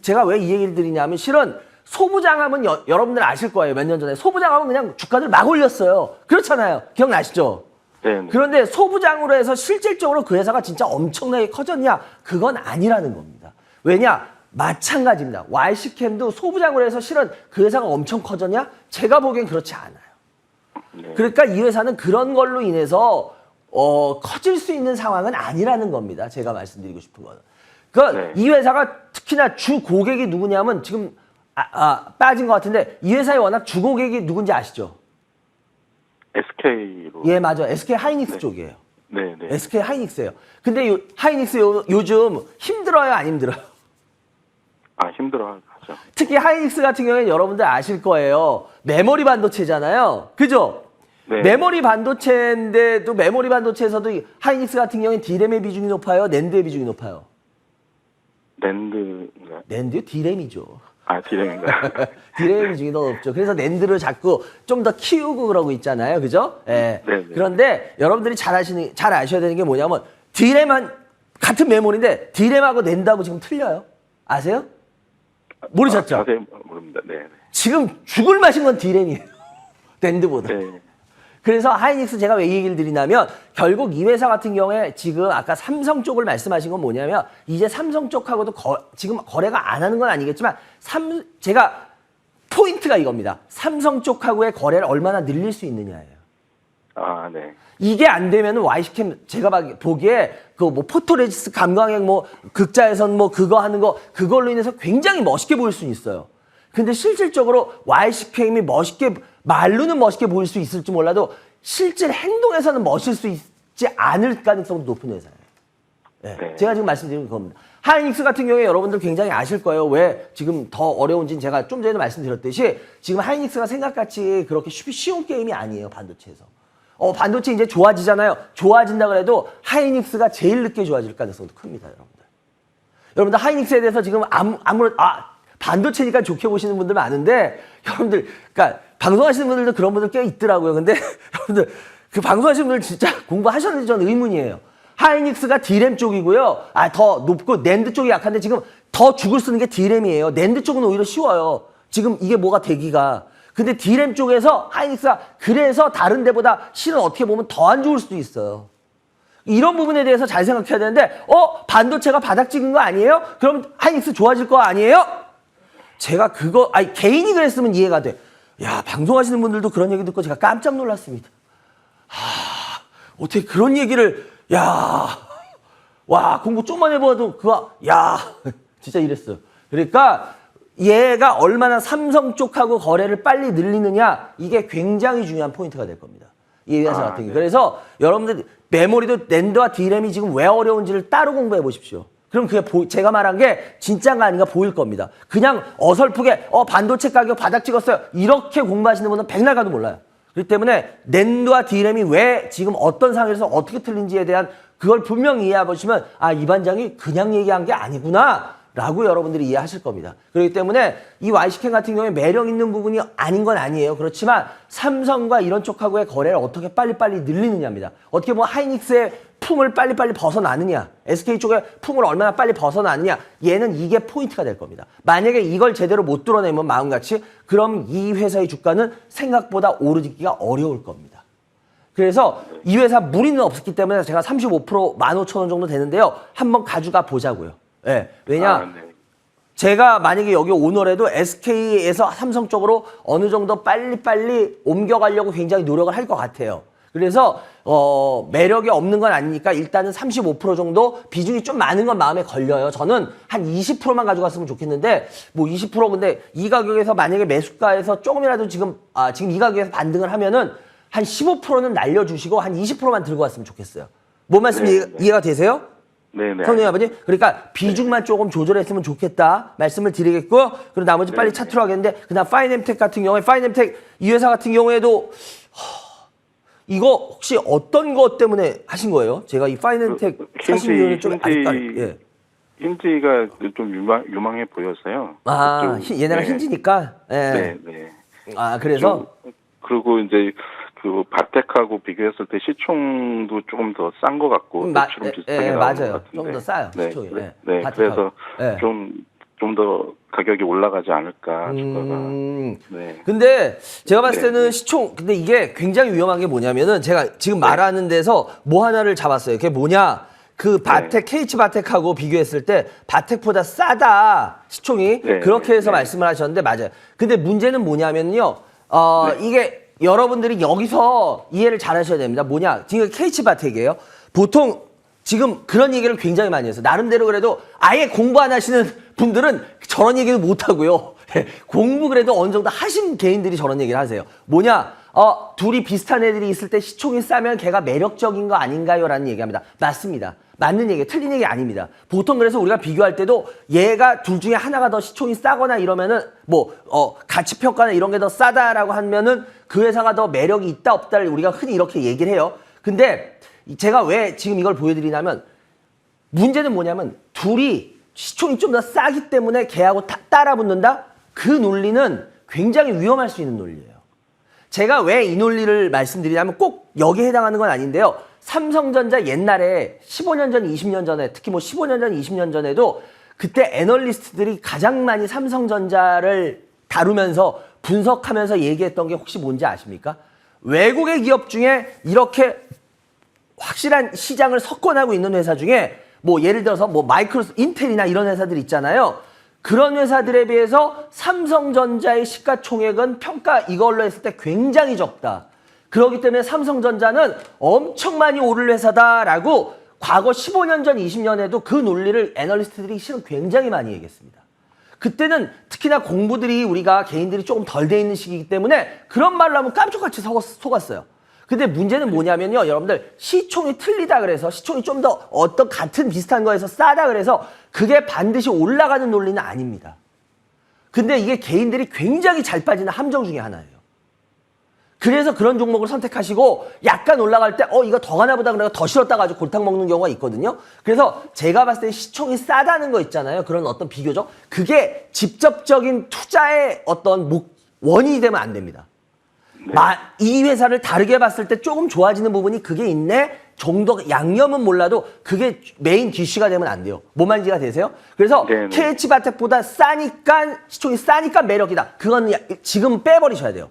제가 왜 이 얘기를 드리냐면 실은 소부장 하면 여러분들 아실 거예요. 몇 년 전에 소부장 하면 그냥 주가를 막 올렸어요. 그렇잖아요. 기억나시죠? 네. 그런데 소부장으로 해서 실질적으로 그 회사가 진짜 엄청나게 커졌냐? 그건 아니라는 겁니다. 왜냐? 마찬가지입니다. YC캠도 소부장으로 해서 실은 그 회사가 엄청 커졌냐? 제가 보기엔 그렇지 않아요. 그러니까 이 회사는 그런 걸로 인해서 커질 수 있는 상황은 아니라는 겁니다. 제가 말씀드리고 싶은 거는. 그러니까 이 회사가 특히나 주 고객이 누구냐면 지금 빠진 것 같은데 이 회사의 워낙 주 고객이 누군지 아시죠? SK로. 예, 맞아요. SK 하이닉스 쪽이에요. 네. SK 하이닉스예요. 근데 하이닉스 요즘 힘들어요, 안 힘들어요? 힘들어하죠. 특히 하이닉스 같은 경우에 여러분들 아실 거예요. 메모리 반도체잖아요. 그죠? 네. 메모리 반도체인데도 메모리 반도체에서도 하이닉스 같은 경우에 D램의 비중이 높아요? 낸드의 비중이 높아요? 낸드인가요? 낸드요? D램이죠. D램인가요? D램의 비중이 더 높죠. 그래서 낸드를 자꾸 좀 더 키우고 그러고 있잖아요. 그죠? 예. 그런데 여러분들이 잘 아셔야 되는 게 뭐냐면 D램은 같은 메모리인데 D램하고 낸드하고 지금 틀려요. 아세요? 모르셨죠? 자세히 모릅니다. 네. 지금 죽을 맛인 건 D램이에요. 낸드보다. 네. 그래서 하이닉스 제가 왜 이 얘기를 드리냐면 결국 이 회사 같은 경우에 지금 아까 삼성 쪽을 말씀하신 건 뭐냐면 이제 삼성 쪽하고도 지금 거래가 안 하는 건 아니겠지만 제가 포인트가 이겁니다. 삼성 쪽하고의 거래를 얼마나 늘릴 수 있느냐예요. 네. 이게 안 되면은 YC캠 제가 보기에 그 뭐 포토레지스 감광액 뭐 극자에선 뭐 그거 하는 거 그걸로 인해서 굉장히 멋있게 보일 수는 있어요. 근데 실질적으로 YCKM이 멋있게, 말로는 멋있게 보일 수 있을지 몰라도 실질 행동에서는 멋일 수 있지 않을 가능성도 높은 회사예요. 네. 네. 제가 지금 말씀드린 겁니다. 하이닉스 같은 경우에 여러분들 굉장히 아실 거예요. 왜 지금 더 어려운지는 제가 좀 전에 말씀드렸듯이 지금 하이닉스가 생각같이 그렇게 쉬운 게임이 아니에요. 반도체에서. 반도체 이제 좋아지잖아요. 좋아진다 그래도 하이닉스가 제일 늦게 좋아질 가능성도 큽니다. 여러분들 하이닉스에 대해서 지금 반도체니까 좋게 보시는 분들 많은데 여러분들 그러니까 방송하시는 분들도 그런 분들 꽤 있더라고요. 근데 여러분들 그 방송하시는 분들 진짜 공부하셨는지 저는 의문이에요. 하이닉스가 D램 쪽이고요. 더 높고 낸드 쪽이 약한데 지금 더 죽을 쓰는 게 D램이에요. 낸드 쪽은 오히려 쉬워요. 지금 이게 뭐가 되기가. 근데 D램 쪽에서 하이닉스가 그래서 다른 데보다 실은 어떻게 보면 더 안 좋을 수도 있어요. 이런 부분에 대해서 잘 생각해야 되는데 반도체가 바닥 찍은 거 아니에요? 그럼 하이닉스 좋아질 거 아니에요? 제가 개인이 그랬으면 이해가 돼. 야, 방송하시는 분들도 그런 얘기 듣고 제가 깜짝 놀랐습니다. 어떻게 그런 얘기를, 공부 좀만 해봐도 진짜 이랬어요. 그러니까 얘가 얼마나 삼성 쪽하고 거래를 빨리 늘리느냐, 이게 굉장히 중요한 포인트가 될 겁니다. 이 회사 같은 경우. 네. 그래서 여러분들 메모리도 낸드와 D램이 지금 왜 어려운지를 따로 공부해 보십시오. 그럼 그게 제가 말한 게 진짜가 아닌가 보일 겁니다. 그냥 어설프게 반도체 가격 바닥 찍었어요. 이렇게 공부하시는 분은 백날 가도 몰라요. 그렇기 때문에 낸드와 D램이 왜 지금 어떤 상황에서 어떻게 틀린지에 대한 그걸 분명히 이해해 보시면 이 반장이 그냥 얘기한 게 아니구나 라고 여러분들이 이해하실 겁니다. 그렇기 때문에 이 YCK 같은 경우에 매력 있는 부분이 아닌 건 아니에요. 그렇지만 삼성과 이런 쪽하고의 거래를 어떻게 빨리빨리 늘리느냐입니다. 어떻게 보면 하이닉스의 품을 빨리빨리 벗어나느냐, SK 쪽의 품을 얼마나 빨리 벗어나느냐, 얘는 이게 포인트가 될 겁니다. 만약에 이걸 제대로 못 뚫어내면 마음같이, 그럼 이 회사의 주가는 생각보다 오르기가 어려울 겁니다. 그래서 이 회사 무리는 없었기 때문에 제가 35% 15,000원 정도 되는데요. 한번 가져가 보자고요. 네. 왜냐? 제가 만약에 여기 오너라도 SK에서 삼성 쪽으로 어느 정도 빨리빨리 옮겨가려고 굉장히 노력을 할 것 같아요. 그래서 매력이 없는 건 아니니까 일단은 35% 정도 비중이 좀 많은 건 마음에 걸려요. 저는 한 20%만 가져갔으면 좋겠는데 뭐 20% 근데 이 가격에서 만약에 매수가에서 조금이라도 지금 이 가격에서 반등을 하면은 한 15%는 날려주시고 한 20%만 들고 왔으면 좋겠어요. 뭔 말씀 이해가 되세요? 네네. 성님 아버지, 그러니까 비중만 조금 조절했으면 좋겠다 말씀을 드리겠고요. 그리고 나머지 빨리 차트로 하겠는데, 그다음 파이넴텍 같은 경우에 파이넴텍 이 회사 같은 경우에도 이거 혹시 어떤 것 때문에 하신 거예요? 제가 이 파이넴텍 사신 이유는 좀 알까요? 힌지가 좀 유망해 보여서요. 얘네가 힌지니까. 네. 그래서 그리고 이제 그 바텍하고 비교했을 때 시총도 조금 더 싼 것 같고 매출은 비슷하게 나오는 맞아요. 것 같은데. 좀 더 싸요. 시총이. 그래서 좀 더 가격이 올라가지 않을까 주가가. 네. 근데 제가 봤을 때는 시총, 근데 이게 굉장히 위험한 게 뭐냐면은 제가 지금 말하는 데서 뭐 하나를 잡았어요. 그게 뭐냐? 그 바텍, KH바텍하고 비교했을 때 바텍보다 싸다 시총이 그렇게 해서 말씀을 하셨는데 맞아요. 근데 문제는 뭐냐면요. 이게 여러분들이 여기서 이해를 잘 하셔야 됩니다. 뭐냐? 지금 KH바텍이에요. 보통 지금 그런 얘기를 굉장히 많이 해서 나름대로 그래도 아예 공부 안 하시는 분들은 저런 얘기도 못 하고요. 공부 그래도 어느 정도 하신 개인들이 저런 얘기를 하세요. 뭐냐? 둘이 비슷한 애들이 있을 때 시총이 싸면 걔가 매력적인 거 아닌가요? 라는 얘기합니다. 맞습니다. 맞는 얘기, 틀린 얘기 아닙니다. 보통 그래서 우리가 비교할 때도 얘가 둘 중에 하나가 더 시총이 싸거나 이러면은 가치평가나 이런 게 더 싸다라고 하면은 그 회사가 더 매력이 있다 없다를 우리가 흔히 이렇게 얘기를 해요. 근데 제가 왜 지금 이걸 보여드리냐면 문제는 뭐냐면 둘이 시총이 좀 더 싸기 때문에 걔하고 따라 붙는다? 그 논리는 굉장히 위험할 수 있는 논리예요. 제가 왜 이 논리를 말씀드리냐면 꼭 여기에 해당하는 건 아닌데요. 삼성전자 옛날에 15년 전, 20년 전에 특히 15년 전, 20년 전에도 그때 애널리스트들이 가장 많이 삼성전자를 다루면서 분석하면서 얘기했던 게 혹시 뭔지 아십니까? 외국의 기업 중에 이렇게 확실한 시장을 석권하고 있는 회사 중에 예를 들어서 인텔이나 이런 회사들 있잖아요. 그런 회사들에 비해서 삼성전자의 시가총액은 평가 이걸로 했을 때 굉장히 적다. 그렇기 때문에 삼성전자는 엄청 많이 오를 회사다라고 과거 15년 전, 20년에도 그 논리를 애널리스트들이 실은 굉장히 많이 얘기했습니다. 그때는 특히나 공부들이 우리가 개인들이 조금 덜 돼 있는 시기이기 때문에 그런 말로 하면 깜짝같이 속았어요. 근데 문제는 뭐냐면요. 여러분들 시총이 틀리다 그래서 시총이 좀 더 어떤 같은 비슷한 거에서 싸다 그래서 그게 반드시 올라가는 논리는 아닙니다. 근데 이게 개인들이 굉장히 잘 빠지는 함정 중에 하나예요. 그래서 그런 종목을 선택하시고 약간 올라갈 때 이거 더 가나 보다 그래서 더 실었다 가지고 골탕 먹는 경우가 있거든요. 그래서 제가 봤을 때 시총이 싸다는 거 있잖아요. 그런 어떤 비교적 그게 직접적인 투자의 어떤 원인이 되면 안 됩니다. 네. 이 회사를 다르게 봤을 때 조금 좋아지는 부분이 그게 있네 정도 양념은 몰라도 그게 메인 기쉬가 되면 안 돼요. 뭔 말인지 되세요? 그래서 네네. KH바텍보다 싸니까 시총이 싸니까 매력이다. 그건 지금 빼버리셔야 돼요.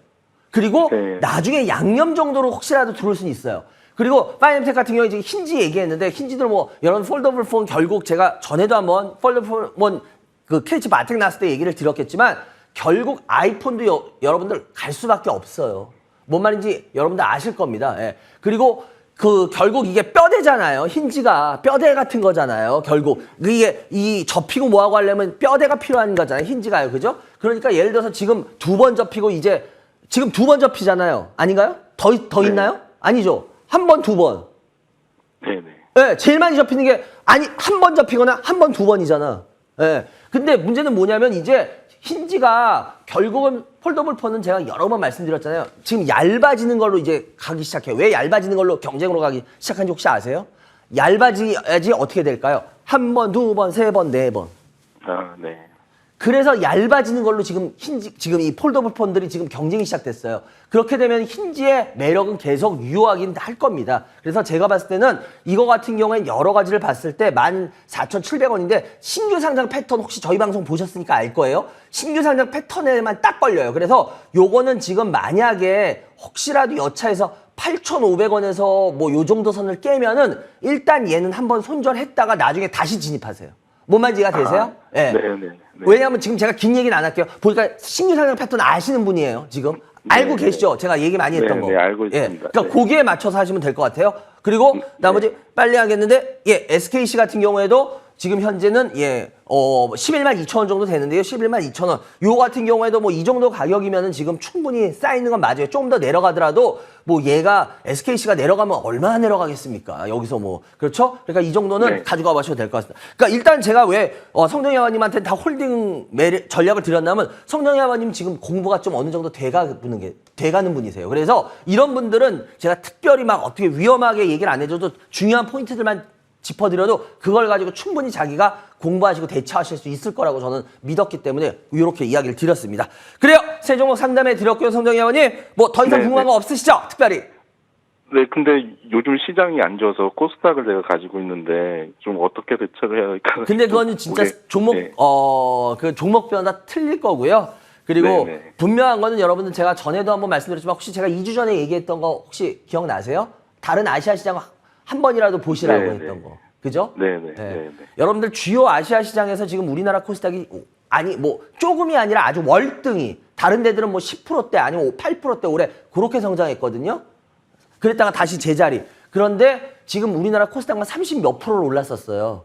그리고 네. 나중에 양념 정도로 혹시라도 들어올 수는 있어요. 그리고 파이엠텍 같은 경우에 지금 힌지 얘기했는데 힌지들 뭐 여러분 폴더블 폰 결국 제가 전에도 한번 폴더블 폰 그 KH바텍 나왔을 때 얘기를 드렸겠지만 결국 아이폰도 여러분들 갈 수밖에 없어요. 뭔 말인지 여러분들 아실 겁니다. 예. 그리고 결국 이게 뼈대잖아요. 힌지가 뼈대 같은 거잖아요. 결국 이게 이 접히고 뭐하고 하려면 뼈대가 필요한 거잖아요. 힌지가요. 그죠? 그러니까 예를 들어서 지금 2번 접히고 이제 지금 2번 접히잖아요. 아닌가요? 더 네. 있나요? 아니죠. 1번, 2번. 네네. 예, 제일 많이 접히는 게 아니 1번 접히거나 1번, 2번이잖아. 예. 근데 문제는 뭐냐면 이제 힌지가 결국은 폴더블 폰은 제가 여러 번 말씀드렸잖아요. 지금 얇아지는 걸로 이제 가기 시작해요. 왜 얇아지는 걸로 경쟁으로 가기 시작한지 혹시 아세요? 얇아지야지 어떻게 될까요? 1번, 2번, 3번, 4번. 아, 네. 그래서 얇아지는 걸로 지금 지금 이 폴더블 폰들이 지금 경쟁이 시작됐어요. 그렇게 되면 힌지의 매력은 계속 유효하긴 할 겁니다. 그래서 제가 봤을 때는 이거 같은 경우엔 여러 가지를 봤을 때 14,700원인데 신규 상장 패턴 혹시 저희 방송 보셨으니까 알 거예요. 신규 상장 패턴에만 딱 걸려요. 그래서 요거는 지금 만약에 혹시라도 여차해서 8,500원에서 뭐 요 정도 선을 깨면은 일단 얘는 한번 손절했다가 나중에 다시 진입하세요. 뭔 말인지 이해가 되세요? 예. 네네. 왜냐하면 지금 제가 긴 얘기는 안 할게요. 보니까 신규 상장 패턴 아시는 분이에요. 지금 알고 네, 계시죠? 제가 얘기 많이 했던 거. 네, 알고 있습니다. 그러니까 네. 거기에 맞춰서 하시면 될 것 같아요. 그리고 나머지 빨리 하겠는데 SKC 같은 경우에도 지금 현재는 11만 2천 원 정도 되는데요. 11만 2천 원. 요 같은 경우에도 뭐 이 정도 가격이면은 지금 충분히 쌓이는 건 맞아요. 조금 더 내려가더라도 뭐 얘가 SKC가 내려가면 얼마나 내려가겠습니까? 여기서 뭐 그렇죠? 그러니까 이 정도는 네. 가지고 가셔도 될 것 같습니다. 그러니까 일단 제가 왜 성정희 아버님한테 다 홀딩 전략을 드렸냐면 성정희 아버님 지금 공부가 좀 어느 정도 돼가는 분이세요. 그래서 이런 분들은 제가 특별히 막 어떻게 위험하게 얘기를 안 해줘도 중요한 포인트들만 짚어드려도 그걸 가지고 충분히 자기가 공부하시고 대처하실 수 있을 거라고 저는 믿었기 때문에 이렇게 이야기를 드렸습니다. 그래요. 세 종목 상담해 드렸고요. 성정희 아버님 뭐 더 이상 궁금한 거 없으시죠? 특별히. 네, 근데 요즘 시장이 안 좋아서 코스닥을 내가 가지고 있는데 좀 어떻게 대처를 해야 할까? 근데 그거는 진짜 종목 네. 그 종목별마다 틀릴 거고요. 그리고 네. 분명한 거는 여러분들 제가 전에도 한번 말씀드렸지만 혹시 제가 2주 전에 얘기했던 거 혹시 기억나세요? 다른 아시아 시장 한 번이라도 보시라고 네, 했던 네. 거. 그죠? 네네. 네. 네. 여러분들 주요 아시아 시장에서 지금 우리나라 코스닥이 아니 뭐 조금이 아니라 아주 월등히 다른 데들은 뭐 10%대 아니면 8%대 올해 그렇게 성장했거든요. 그랬다가 다시 제자리. 그런데 지금 우리나라 코스닥만 30 몇 프로를 올랐었어요.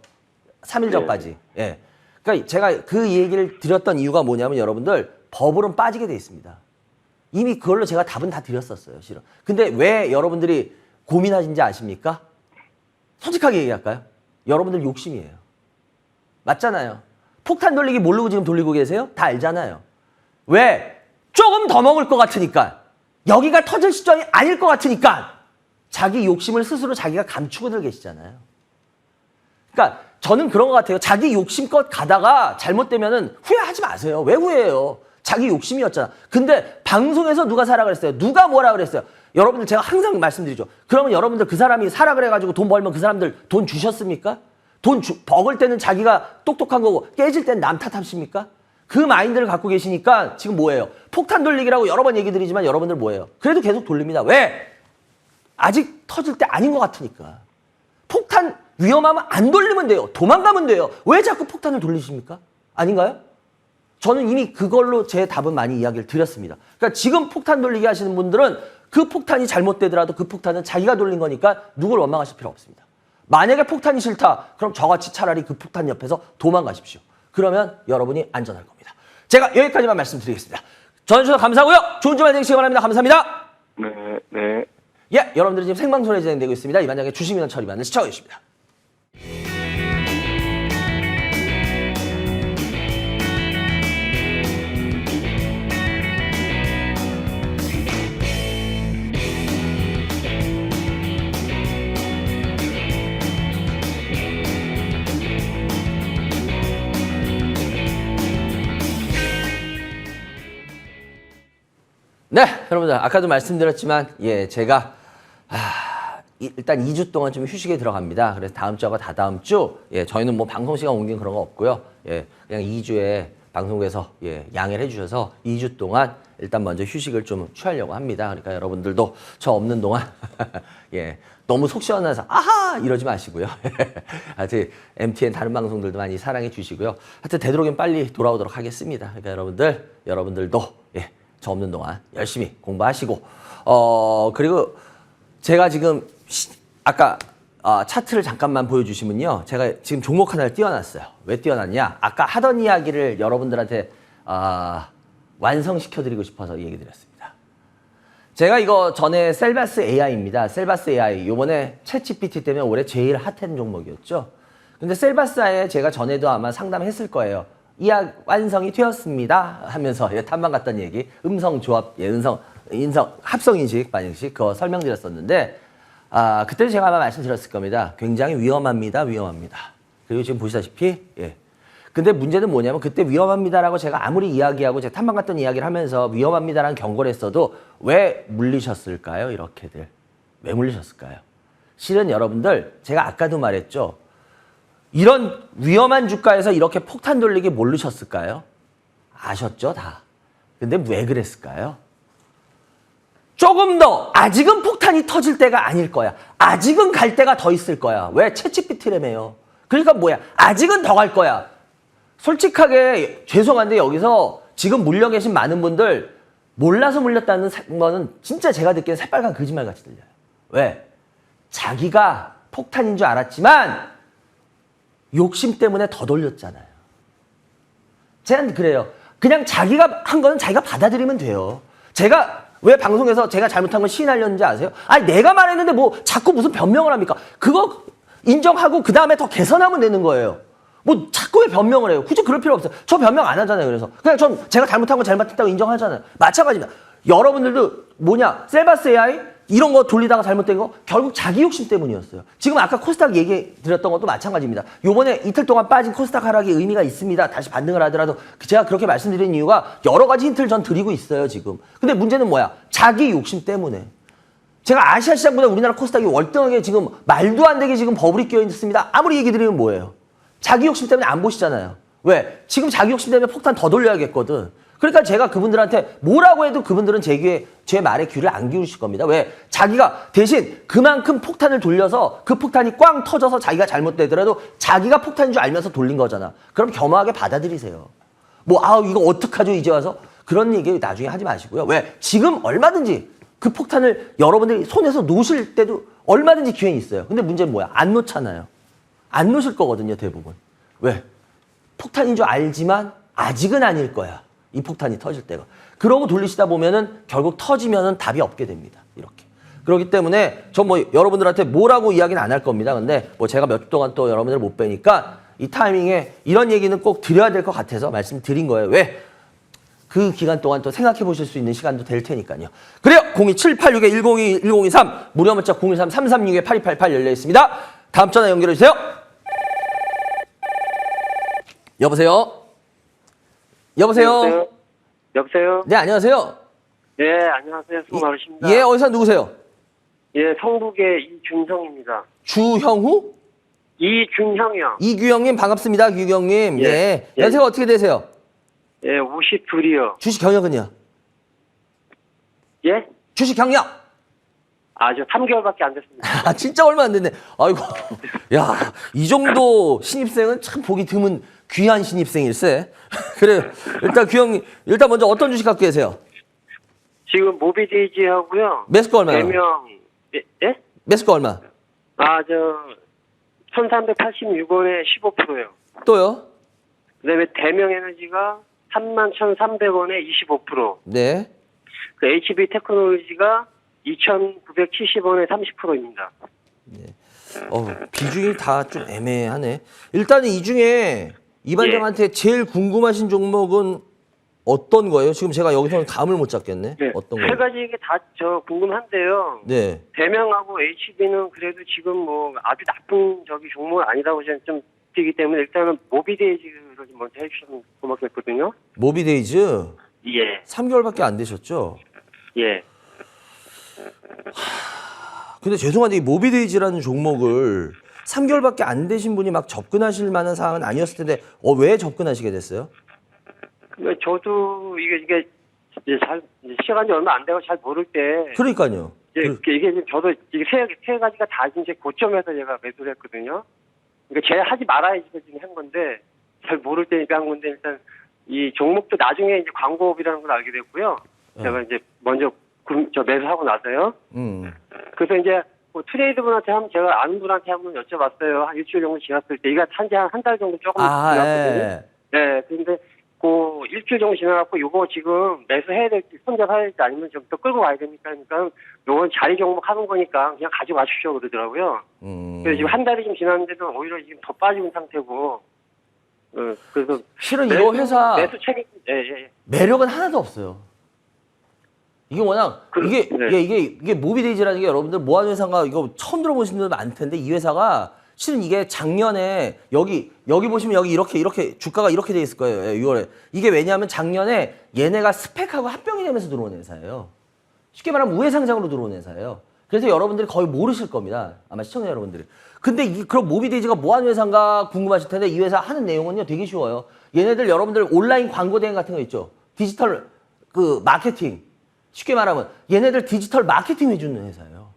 3일 전까지. 예. 그러니까 제가 그 얘기를 드렸던 이유가 뭐냐면 여러분들 버블은 빠지게 돼 있습니다. 이미 그걸로 제가 답은 다 드렸었어요, 실은. 근데 왜 여러분들이 고민하신지 아십니까? 솔직하게 얘기할까요? 여러분들 욕심이에요. 맞잖아요. 폭탄 돌리기 모르고 지금 돌리고 계세요? 다 알잖아요. 왜? 조금 더 먹을 것 같으니까. 여기가 터질 시점이 아닐 것 같으니까. 자기 욕심을 스스로 자기가 감추고들 계시잖아요. 그러니까 저는 그런 것 같아요. 자기 욕심껏 가다가 잘못되면은 후회하지 마세요. 왜 후회해요? 자기 욕심이었잖아. 근데 방송에서 누가 사라 그랬어요? 누가 뭐라 그랬어요? 여러분들 제가 항상 말씀드리죠. 그러면 여러분들 그 사람이 사라 그래가지고 돈 벌면 그 사람들 돈 주셨습니까? 먹을 때는 자기가 똑똑한 거고 깨질 때는 남 탓하십니까? 그 마인드를 갖고 계시니까 지금 뭐예요? 폭탄 돌리기라고 여러 번 얘기 드리지만 여러분들 뭐예요? 그래도 계속 돌립니다. 왜? 아직 터질 때 아닌 것 같으니까. 폭탄 위험하면 안 돌리면 돼요. 도망가면 돼요. 왜 자꾸 폭탄을 돌리십니까? 아닌가요? 저는 이미 그걸로 제 답은 많이 이야기를 드렸습니다. 그러니까 지금 폭탄 돌리기 하시는 분들은 그 폭탄이 잘못되더라도 그 폭탄은 자기가 돌린 거니까 누굴 원망하실 필요 없습니다. 만약에 폭탄이 싫다, 그럼 저같이 차라리 그 폭탄 옆에서 도망가십시오. 그러면 여러분이 안전할 겁니다. 제가 여기까지만 말씀드리겠습니다. 전해주셔서 감사하고요. 좋은 주말 되시기 바랍니다. 감사합니다. 네, 네. 예, 여러분들이 지금 생방송에 진행되고 있습니다. 이반장의 주식민원 처리반을 시청해 주십니다. 네, 여러분들 아까도 말씀드렸지만 제가 일단 2주 동안 좀 휴식에 들어갑니다. 그래서 다음 주하고 다다음 주 저희는 뭐 방송 시간 옮긴 그런 거 없고요. 그냥 2주에 방송국에서 양해를 해주셔서 2주 동안 일단 먼저 휴식을 좀 취하려고 합니다. 그러니까 여러분들도 저 없는 동안 너무 속 시원해서 아하 이러지 마시고요. 하여튼 MTN 다른 방송들도 많이 사랑해 주시고요. 하여튼 되도록이면 빨리 돌아오도록 하겠습니다. 그러니까 여러분들도 저 없는 동안 열심히 공부하시고 그리고 제가 지금 아까 차트를 잠깐만 보여주시면요. 제가 지금 종목 하나를 띄워놨어요. 왜 띄워놨냐? 아까 하던 이야기를 여러분들한테 완성시켜드리고 싶어서 얘기 드렸습니다. 제가 이거 전에 셀바스 AI입니다. 셀바스 AI. 요번에 챗GPT 때문에 올해 제일 핫한 종목이었죠. 근데 셀바스 AI 제가 전에도 아마 상담했을 거예요. 이약 완성이 되었습니다 하면서 탐방 갔던 얘기, 음성 조합, 인성 합성 인식 반응식 그거 설명드렸었는데 그때 제가 아마 말씀드렸을 겁니다. 굉장히 위험합니다. 그리고 지금 보시다시피 근데 문제는 뭐냐면 그때 위험합니다라고 제가 아무리 이야기하고 제가 탐방 갔던 이야기를 하면서 위험합니다라는 경고를 했어도 왜 물리셨을까요? 이렇게들 왜 물리셨을까요? 실은 여러분들 제가 아까도 말했죠. 이런 위험한 주가에서 이렇게 폭탄 돌리기 모르셨을까요? 아셨죠, 다. 근데 왜 그랬을까요? 조금 더 아직은 폭탄이 터질 때가 아닐 거야. 아직은 갈 때가 더 있을 거야. 왜? 챗GPT라며요. 그러니까 뭐야? 아직은 더 갈 거야. 솔직하게 죄송한데 여기서 지금 물려 계신 많은 분들 몰라서 물렸다는 거는 진짜 제가 듣기엔 새빨간 거짓말같이 들려요. 왜? 자기가 폭탄인 줄 알았지만 욕심 때문에 더 돌렸잖아요. 제가 그래요. 그냥 자기가 한 거는 자기가 받아들이면 돼요. 제가 왜 방송에서 제가 잘못한 걸 시인하려는지 아세요? 아니 내가 말했는데 뭐 자꾸 무슨 변명을 합니까? 그거 인정하고 그 다음에 더 개선하면 되는 거예요. 뭐 자꾸 왜 변명을 해요? 굳이 그럴 필요 없어요. 저 변명 안 하잖아요. 그래서 그냥 제가 잘못한 거 잘못했다고 인정하잖아요. 마찬가지입니다. 여러분들도 셀바스 AI 이런 거 돌리다가 잘못된 거 결국 자기 욕심 때문이었어요. 지금 아까 코스닥 얘기 드렸던 것도 마찬가지입니다. 요번에 이틀 동안 빠진 코스닥 하락이 의미가 있습니다. 다시 반등을 하더라도 제가 그렇게 말씀드린 이유가 여러 가지 힌트를 전 드리고 있어요, 지금. 근데 문제는 뭐야? 자기 욕심 때문에. 제가 아시아 시장보다 우리나라 코스닥이 월등하게 지금 말도 안 되게 지금 버블이 끼어 있습니다. 아무리 얘기 드리면 뭐예요? 자기 욕심 때문에 안 보시잖아요. 왜? 지금 자기 욕심 때문에 폭탄 더 돌려야겠거든. 그러니까 제가 그분들한테 뭐라고 해도 그분들은 제 말에 귀를 안 기울이실 겁니다. 왜? 자기가 대신 그만큼 폭탄을 돌려서 그 폭탄이 꽝 터져서 자기가 잘못되더라도 자기가 폭탄인 줄 알면서 돌린 거잖아. 그럼 겸허하게 받아들이세요. 이거 어떡하죠 이제 와서? 그런 얘기 나중에 하지 마시고요. 왜? 지금 얼마든지 그 폭탄을 여러분들이 손에서 놓으실 때도 얼마든지 기회는 있어요. 근데 문제는 뭐야? 안 놓잖아요. 안 놓으실 거거든요, 대부분. 왜? 폭탄인 줄 알지만 아직은 아닐 거야. 이 폭탄이 터질 때가. 그러고 돌리시다 보면은 결국 터지면은 답이 없게 됩니다. 이렇게. 그렇기 때문에 저 여러분들한테 뭐라고 이야기는 안 할 겁니다. 근데 제가 몇 주 동안 또 여러분들 못 뵈니까 이 타이밍에 이런 얘기는 꼭 드려야 될 것 같아서 말씀드린 거예요. 왜? 그 기간 동안 또 생각해 보실 수 있는 시간도 될 테니까요. 그래요. 02786-1023 무료 문자 013-336-8288 열려 있습니다. 다음 전화 연결해 주세요. 여보세요? 여보세요? 네, 안녕하세요. 네, 안녕하세요. 수고 많으십니다. 예, 어디서 누구세요? 예, 성북의 이준형입니다. 주형우? 이준형이요. 이규형님 반갑습니다. 규형님. 예. 연세가 어떻게 되세요? 예, 52이요. 주식 경력은요? 예? 주식 경력? 저 3개월밖에 안 됐습니다. 진짜 얼마 안 됐네. 아이고. 야, 이 정도 신입생은 참 보기 드문 귀한 신입생일세. 그래요. 일단 규형님, 일단 먼저 어떤 주식 갖고 계세요? 지금 모비데이지 하고요. 매수가 얼마요? 4명. 예? 매수가 얼마? 1386원에 15%요. 또요? 그다음에 대명에너지가 31,300원에 25%. 네. 그 HB 테크놀로지가 2,970원에 30%입니다. 비중이 다 좀 애매하네. 일단은 이 중에 이 반장한테 제일 궁금하신 종목은 어떤 거예요? 지금 제가 여기서는 감을 못 잡겠네. 네. 어떤 세 거예요? 가지 이게 다 저 궁금한데요. 네. 대명하고 HB는 그래도 지금 뭐 아주 나쁜 저기 종목은 아니라고 저는 좀 느끼기 때문에 일단은 모비데이즈를 좀 먼저 해주시면 고맙겠거든요. 모비데이즈 예. 3개월밖에 안 되셨죠? 예. 근데 죄송한데 이 모비데이즈라는 종목을 3개월밖에 안 되신 분이 막 접근하실 만한 상황은 아니었을 텐데 왜 접근하시게 됐어요? 저도 이게 이제 시간이 얼마 안 되고 잘 모를 때 그러니까요. 이게 지금 저도 이게 세 가지가 다 이제 고점에서 제가 매수를 했거든요. 그러니까 제가 하지 말아야지 지금 한 건데 잘 모를 때니까 한 건데 일단 이 종목도 나중에 이제 광고업이라는 걸 알게 됐고요. 제가 이제 먼저 저 매수하고 나서요. 그래서 이제 뭐 트레이드분한테 한번 제가 아는 분한테 한번 여쭤봤어요. 한 일주일 정도 지났을 때. 이거 한지 한 달 정도 조금 지났거든요. 예. 네, 근데 그 일주일 정도 지나갖고 요거 지금 매수해야 될지 손절해야 될지 아니면 좀 더 끌고 가야 됩니까? 그러니까 요건 자리 종목 하는 거니까 그냥 가지고 가십시오 그러더라고요. 그래서 지금 한 달이 좀 지났는데도 오히려 지금 더 빠진 상태고. 그래서 실은 이거 회사 매수 책임 예. 매력은 하나도 없어요. 이게 워낙 이게 모비데이즈라는 게 여러분들 뭐하는 회사인가 이거 처음 들어보신 분들 많을 텐데 이 회사가 실은 이게 작년에 여기 보시면 여기 이렇게 주가가 이렇게 돼 있을 거예요. 6월에. 이게 왜냐하면 작년에 얘네가 스펙하고 합병이 되면서 들어온 회사예요. 쉽게 말하면 우회상장으로 들어온 회사예요. 그래서 여러분들이 거의 모르실 겁니다. 아마 시청자 여러분들이. 근데 그럼 모비데이즈가 뭐하는 회사인가 궁금하실 텐데 이 회사 하는 내용은요 되게 쉬워요. 얘네들 여러분들 온라인 광고 대행 같은 거 있죠. 디지털 그 마케팅. 쉽게 말하면 얘네들 디지털 마케팅 해주는 회사예요.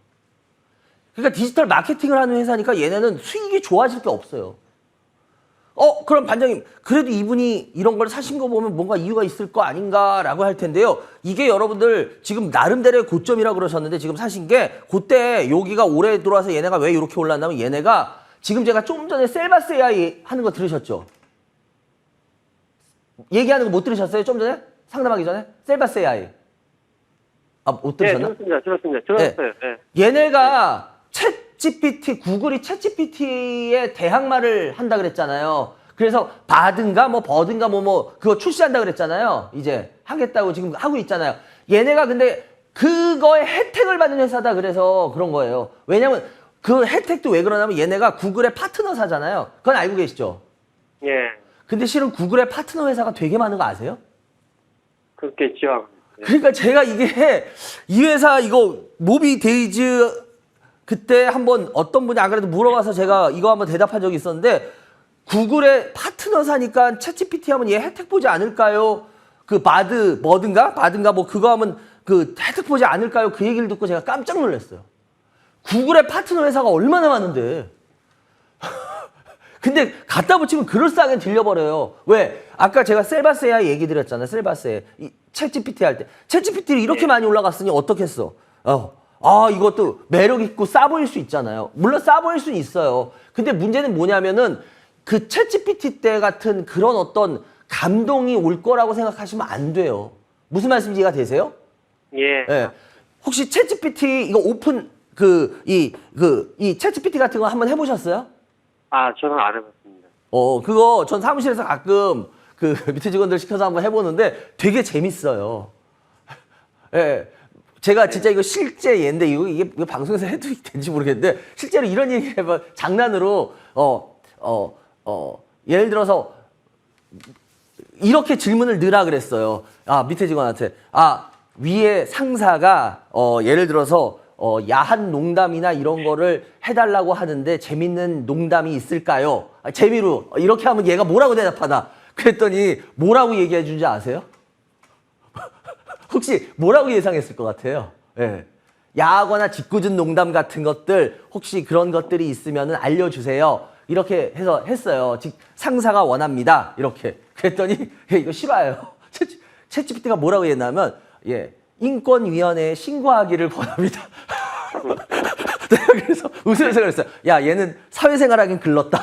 그러니까 디지털 마케팅을 하는 회사니까 얘네는 수익이 좋아질 게 없어요. 그럼 반장님 그래도 이분이 이런 걸 사신 거 보면 뭔가 이유가 있을 거 아닌가라고 할 텐데요. 이게 여러분들 지금 나름대로의 고점이라고 그러셨는데 지금 사신 게 그때 여기가 올해 들어와서 얘네가 왜 이렇게 올랐냐면 얘네가 지금 제가 좀 전에 셀바스 AI 하는 거 들으셨죠? 얘기하는 거 못 들으셨어요? 좀 전에? 상담하기 전에? 셀바스 AI. 못 들으셨나? 네, 들었어요. 네. 얘네가 구글이 챗GPT에 대항마를 한다 그랬잖아요. 그래서 바든가 뭐 버든가 뭐 그거 출시한다 그랬잖아요. 이제 하겠다고 지금 하고 있잖아요. 얘네가 근데 그거에 혜택을 받는 회사다 그래서 그런 거예요. 왜냐면 그 혜택도 왜 그러냐면 얘네가 구글의 파트너사잖아요. 그건 알고 계시죠? 예. 근데 실은 구글의 파트너 회사가 되게 많은 거 아세요? 그렇겠죠. 그러니까 제가 이게 이 회사 이거 모비데이즈 그때 한번 어떤 분이 안 그래도 물어봐서 제가 이거 한번 대답한 적이 있었는데 구글의 파트너사니까 챗GPT 하면 얘 혜택 보지 않을까요? 그 버든가 뭐 그거 하면 그 혜택 보지 않을까요? 그 얘기를 듣고 제가 깜짝 놀랐어요. 구글의 파트너 회사가 얼마나 많은데. 근데 갖다 붙이면 그럴싸하게 들려버려요. 왜? 아까 제가 셀바스 AI 얘기 드렸잖아요. 셀바스 AI. 챗GPT 할 때. 챗GPT를 이렇게 많이 올라갔으니 어떻겠어? 이것도 매력 있고 싸 보일 수 있잖아요. 물론 싸 보일 수는 있어요. 근데 문제는 뭐냐면은 그 챗GPT 때 같은 그런 어떤 감동이 올 거라고 생각하시면 안 돼요. 무슨 말씀인지 이해가 되세요? 예. 혹시 챗GPT 이거 오픈 이 챗GPT 같은 거 한번 해보셨어요? 저는 안 해봤습니다. 그거 전 사무실에서 가끔 그 밑에 직원들 시켜서 한번 해보는데 되게 재밌어요. 예. 제가 진짜 이거 실제 얘인데 이게 방송에서 해도 되는지 모르겠는데 실제로 이런 얘기 해봐 장난으로 예를 들어서 이렇게 질문을 넣으라 그랬어요. 밑에 직원한테 위에 상사가 예를 들어서 야한 농담이나 이런 거를 해달라고 하는데 재밌는 농담이 있을까요? 재미로 이렇게 하면 얘가 뭐라고 대답하나? 그랬더니 뭐라고 얘기해 준지 아세요? 혹시 뭐라고 예상했을 것 같아요? 예. 야하거나 짓궂은 농담 같은 것들 혹시 그런 것들이 있으면 알려주세요. 이렇게 해서 했어요. 상사가 원합니다. 이렇게. 그랬더니 이거 싫어요. 챗GPT가 뭐라고 했냐면 인권위원회에 신고하기를 권합니다. 내가 그래서 웃으면서 그랬어요. 야 얘는 사회생활하긴 글렀다.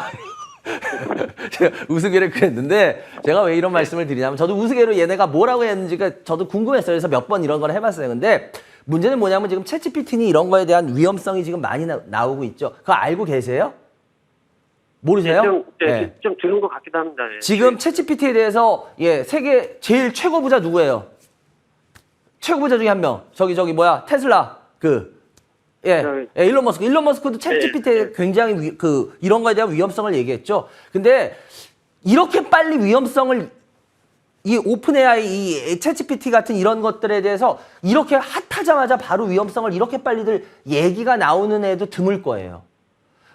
제가 우스개를 그랬는데 제가 왜 이런 말씀을 드리냐면 저도 우스개로 얘네가 뭐라고 했는지가 저도 궁금했어요. 그래서 몇 번 이런 걸 해봤어요. 근데 문제는 뭐냐면 지금 챗GPT니 이런 거에 대한 위험성이 지금 많이 나오고 있죠. 그거 알고 계세요? 모르세요? 좀 들은 것 같기도 합니다. 예. 지금 챗GPT에 대해서 세계 제일 최고 부자 누구예요? 최고 부자 중에 한 명. 저기 뭐야? 테슬라 일론 머스크. 일론 머스크도 챗GPT에 굉장히 이런 거에 대한 위험성을 얘기했죠. 근데 이렇게 빨리 위험성을 이 오픈 AI, 이 챗GPT 같은 이런 것들에 대해서 이렇게 핫하자마자 바로 위험성을 이렇게 빨리들 얘기가 나오는 애도 드물 거예요.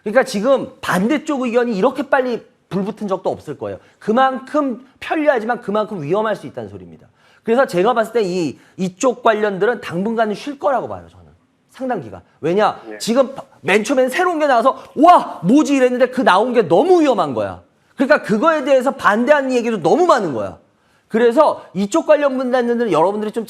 그러니까 지금 반대쪽 의견이 이렇게 빨리 불붙은 적도 없을 거예요. 그만큼 편리하지만 그만큼 위험할 수 있다는 소리입니다. 그래서 제가 봤을 때 이쪽 관련들은 당분간은 쉴 거라고 봐요, 저는. 상당 기간. 왜냐? 지금 맨 처음엔 새로운 게 나와서 와! 뭐지? 이랬는데 그 나온 게 너무 위험한 거야. 그러니까 그거에 대해서 반대하는 얘기도 너무 많은 거야. 그래서 이쪽 관련 분들은 여러분들이 좀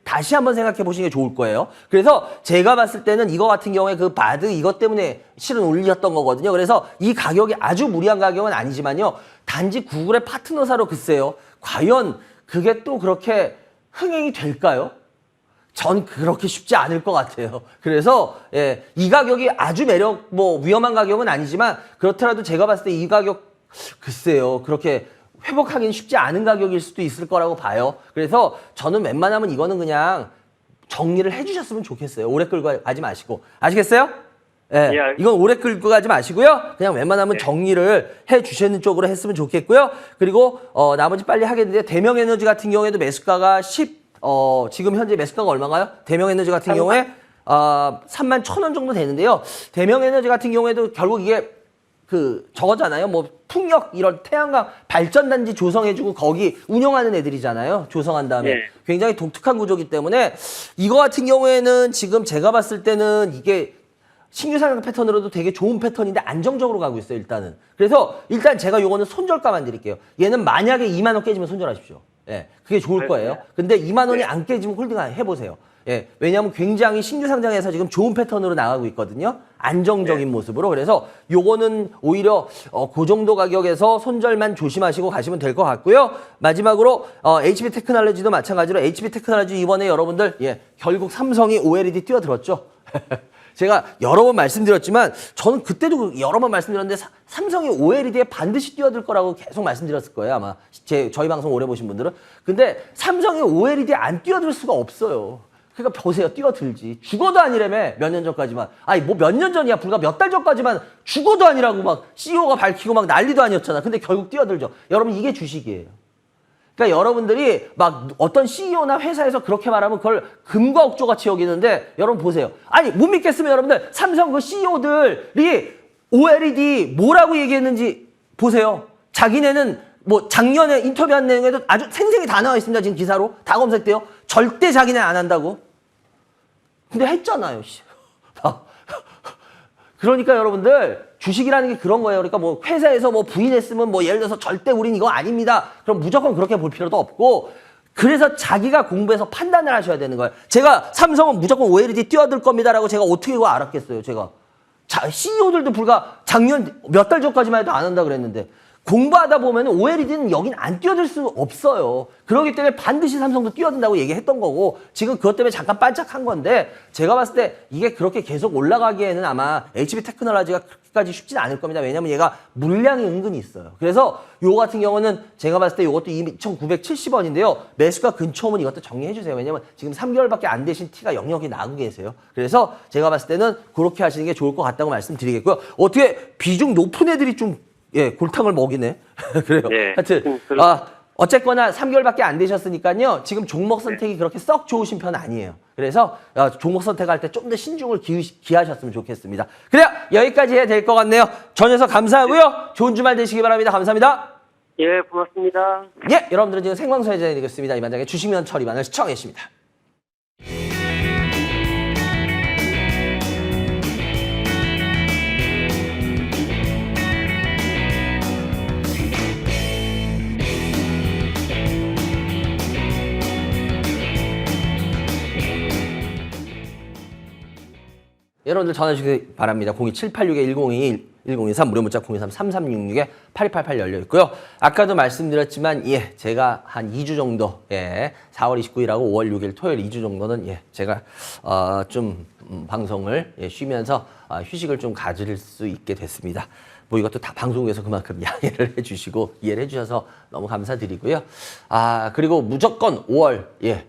다시 한번 생각해 보시는 게 좋을 거예요. 그래서 제가 봤을 때는 이거 같은 경우에 그 바드 이것 때문에 실은 올렸던 거거든요. 그래서 이 가격이 아주 무리한 가격은 아니지만요. 단지 구글의 파트너사로 글쎄요. 과연 그게 또 그렇게 흥행이 될까요? 전 그렇게 쉽지 않을 것 같아요. 그래서 이 가격이 아주 위험한 가격은 아니지만 그렇더라도 제가 봤을 때 이 가격 글쎄요. 그렇게 회복하기는 쉽지 않은 가격일 수도 있을 거라고 봐요. 그래서 저는 웬만하면 이거는 그냥 정리를 해주셨으면 좋겠어요. 오래 끌고 가지 마시고. 아시겠어요? 예. 이건 오래 끌고 가지 마시고요. 그냥 웬만하면 정리를 해주시는 쪽으로 했으면 좋겠고요. 그리고 나머지 빨리 하겠는데 대명에너지 같은 경우에도 매수가가 지금 현재 매수가가 얼마인가요? 대명에너지 같은 경우에 31,000원 정도 되는데요. 대명에너지 같은 경우에도 결국 이게 저거잖아요. 풍력 이런 태양광 발전단지 조성해주고 거기 운영하는 애들이잖아요. 조성한 다음에. 굉장히 독특한 구조이기 때문에 이거 같은 경우에는 지금 제가 봤을 때는 이게 신규 상승 패턴으로도 되게 좋은 패턴인데 안정적으로 가고 있어요. 일단은. 그래서 일단 제가 요거는 손절가만 드릴게요. 얘는 만약에 2만 원 깨지면 손절하십시오. 그게 좋을 거예요. 근데 2만 원이 안 깨지면 홀딩 해보세요. 왜냐하면 굉장히 신규 상장에서 지금 좋은 패턴으로 나가고 있거든요. 안정적인 모습으로. 그래서 요거는 오히려 그 정도 가격에서 손절만 조심하시고 가시면 될 것 같고요. 마지막으로 HP 테크놀로지도 마찬가지로 HP 테크놀로지 이번에 여러분들 결국 삼성이 OLED 뛰어들었죠. 제가 여러 번 말씀드렸지만 저는 그때도 여러 번 말씀드렸는데 삼성이 OLED에 반드시 뛰어들 거라고 계속 말씀드렸을 거예요. 아마 저희 방송 오래 보신 분들은. 근데 삼성이 OLED에 안 뛰어들 수가 없어요. 그러니까 보세요. 뛰어들지. 죽어도 아니라며. 몇 년 전까지만. 아니 몇 년 전이야. 불과 몇 달 전까지만 죽어도 아니라고 막 CEO가 밝히고 막 난리도 아니었잖아. 근데 결국 뛰어들죠. 여러분 이게 주식이에요. 그러니까 여러분들이 막 어떤 CEO나 회사에서 그렇게 말하면 그걸 금과 억조같이 여기는데 여러분 보세요. 아니 못 믿겠으면 여러분들 삼성 그 CEO들이 OLED 뭐라고 얘기했는지 보세요. 자기네는 작년에 인터뷰한 내용에도 아주 생생히 다 나와 있습니다. 지금 기사로. 다 검색돼요. 절대 자기네 안 한다고. 근데 했잖아요. 그러니까 여러분들 주식이라는 게 그런 거예요. 그러니까 회사에서 부인했으면 예를 들어서 절대 우린 이거 아닙니다. 그럼 무조건 그렇게 볼 필요도 없고 그래서 자기가 공부해서 판단을 하셔야 되는 거예요. 제가 삼성은 무조건 OLED 뛰어들 겁니다라고 제가 어떻게 그거 알았겠어요. 제가. CEO들도 불과 작년 몇 달 전까지만 해도 안 한다 그랬는데 공부하다 보면 OLED는 여긴 안 뛰어들 수 없어요. 그렇기 때문에 반드시 삼성도 뛰어든다고 얘기했던 거고 지금 그것 때문에 잠깐 반짝한 건데 제가 봤을 때 이게 그렇게 계속 올라가기에는 아마 HP 테크놀로지가 그렇게까지 쉽진 않을 겁니다. 왜냐면 얘가 물량이 은근히 있어요. 그래서 요거 같은 경우는 제가 봤을 때 요것도 2,970원인데요. 매수가 근처 오면 이것도 정리해 주세요. 왜냐면 지금 3개월밖에 안 되신 티가 영역이 나고 계세요. 그래서 제가 봤을 때는 그렇게 하시는 게 좋을 것 같다고 말씀드리겠고요. 어떻게 비중 높은 애들이 좀 골탕을 먹이네. 그래요. 하여튼, 어쨌거나 3개월밖에 안 되셨으니까요. 지금 종목 선택이 그렇게 썩 좋으신 편 아니에요. 그래서 종목 선택할 때 좀 더 신중을 기하셨으면 좋겠습니다. 그래요. 여기까지 해야 될 것 같네요. 전해서 감사하고요. 좋은 주말 되시기 바랍니다. 감사합니다. 예, 고맙습니다. 여러분들은 지금 생방송에 전해드리겠습니다. 이만장의 주식면 처리반을 시청해 주십니다. 여러분들 전화 주시기 바랍니다. 02786-1021 1023 무료 문자 023-3366-8288 열려 있고요. 아까도 말씀드렸지만 예, 제가 한 2주 정도 예, 4월 29일하고 5월 6일 토요일 2주 정도는 예, 제가 좀 방송을 예, 쉬면서 휴식을 좀 가질 수 있게 됐습니다. 뭐 이것도 다 방송국에서 그만큼 양해를 해주시고 이해를 해주셔서 너무 감사드리고요. 그리고 무조건 5월 예,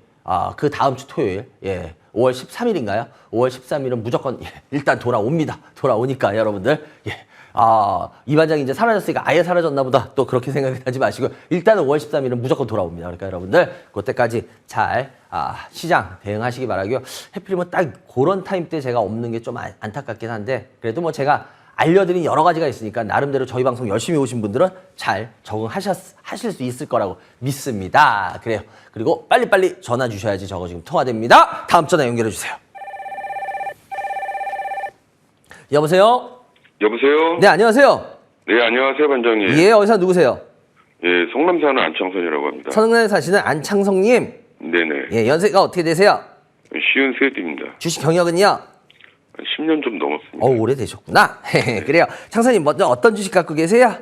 그 다음 주 토요일 예, 5월 13일인가요? 5월 13일은 무조건 예, 일단 돌아옵니다. 돌아오니까 여러분들 예. 이 반장이 이제 사라졌으니까 아예 사라졌나 보다 또 그렇게 생각하지 마시고 일단은 5월 13일은 무조건 돌아옵니다. 그러니까 여러분들 그때까지 잘 시장 대응하시기 바라고요. 하필이면 딱 그런 타임 때 제가 없는 게 좀 안타깝긴 한데 그래도 뭐 제가 알려드린 여러 가지가 있으니까 나름대로 저희 방송 열심히 오신 분들은 잘 적응하실 수 있을 거라고 믿습니다. 그래요. 그리고 빨리빨리 전화 주셔야지 저거 지금 통화됩니다. 다음 전화 연결해 주세요. 여보세요? 여보세요? 네, 안녕하세요. 네, 안녕하세요, 반장님. 예, 어디서 누구세요? 예, 성남 사는 안창선이라고 합니다. 성남에 사시는 안창성님. 네네. 예, 연세가 어떻게 되세요? 53입니다. 주식 경력은요? 10년 좀 넘었습니다. 오래되셨구나. 그래요. 창선님 먼저 어떤 주식 갖고 계세요?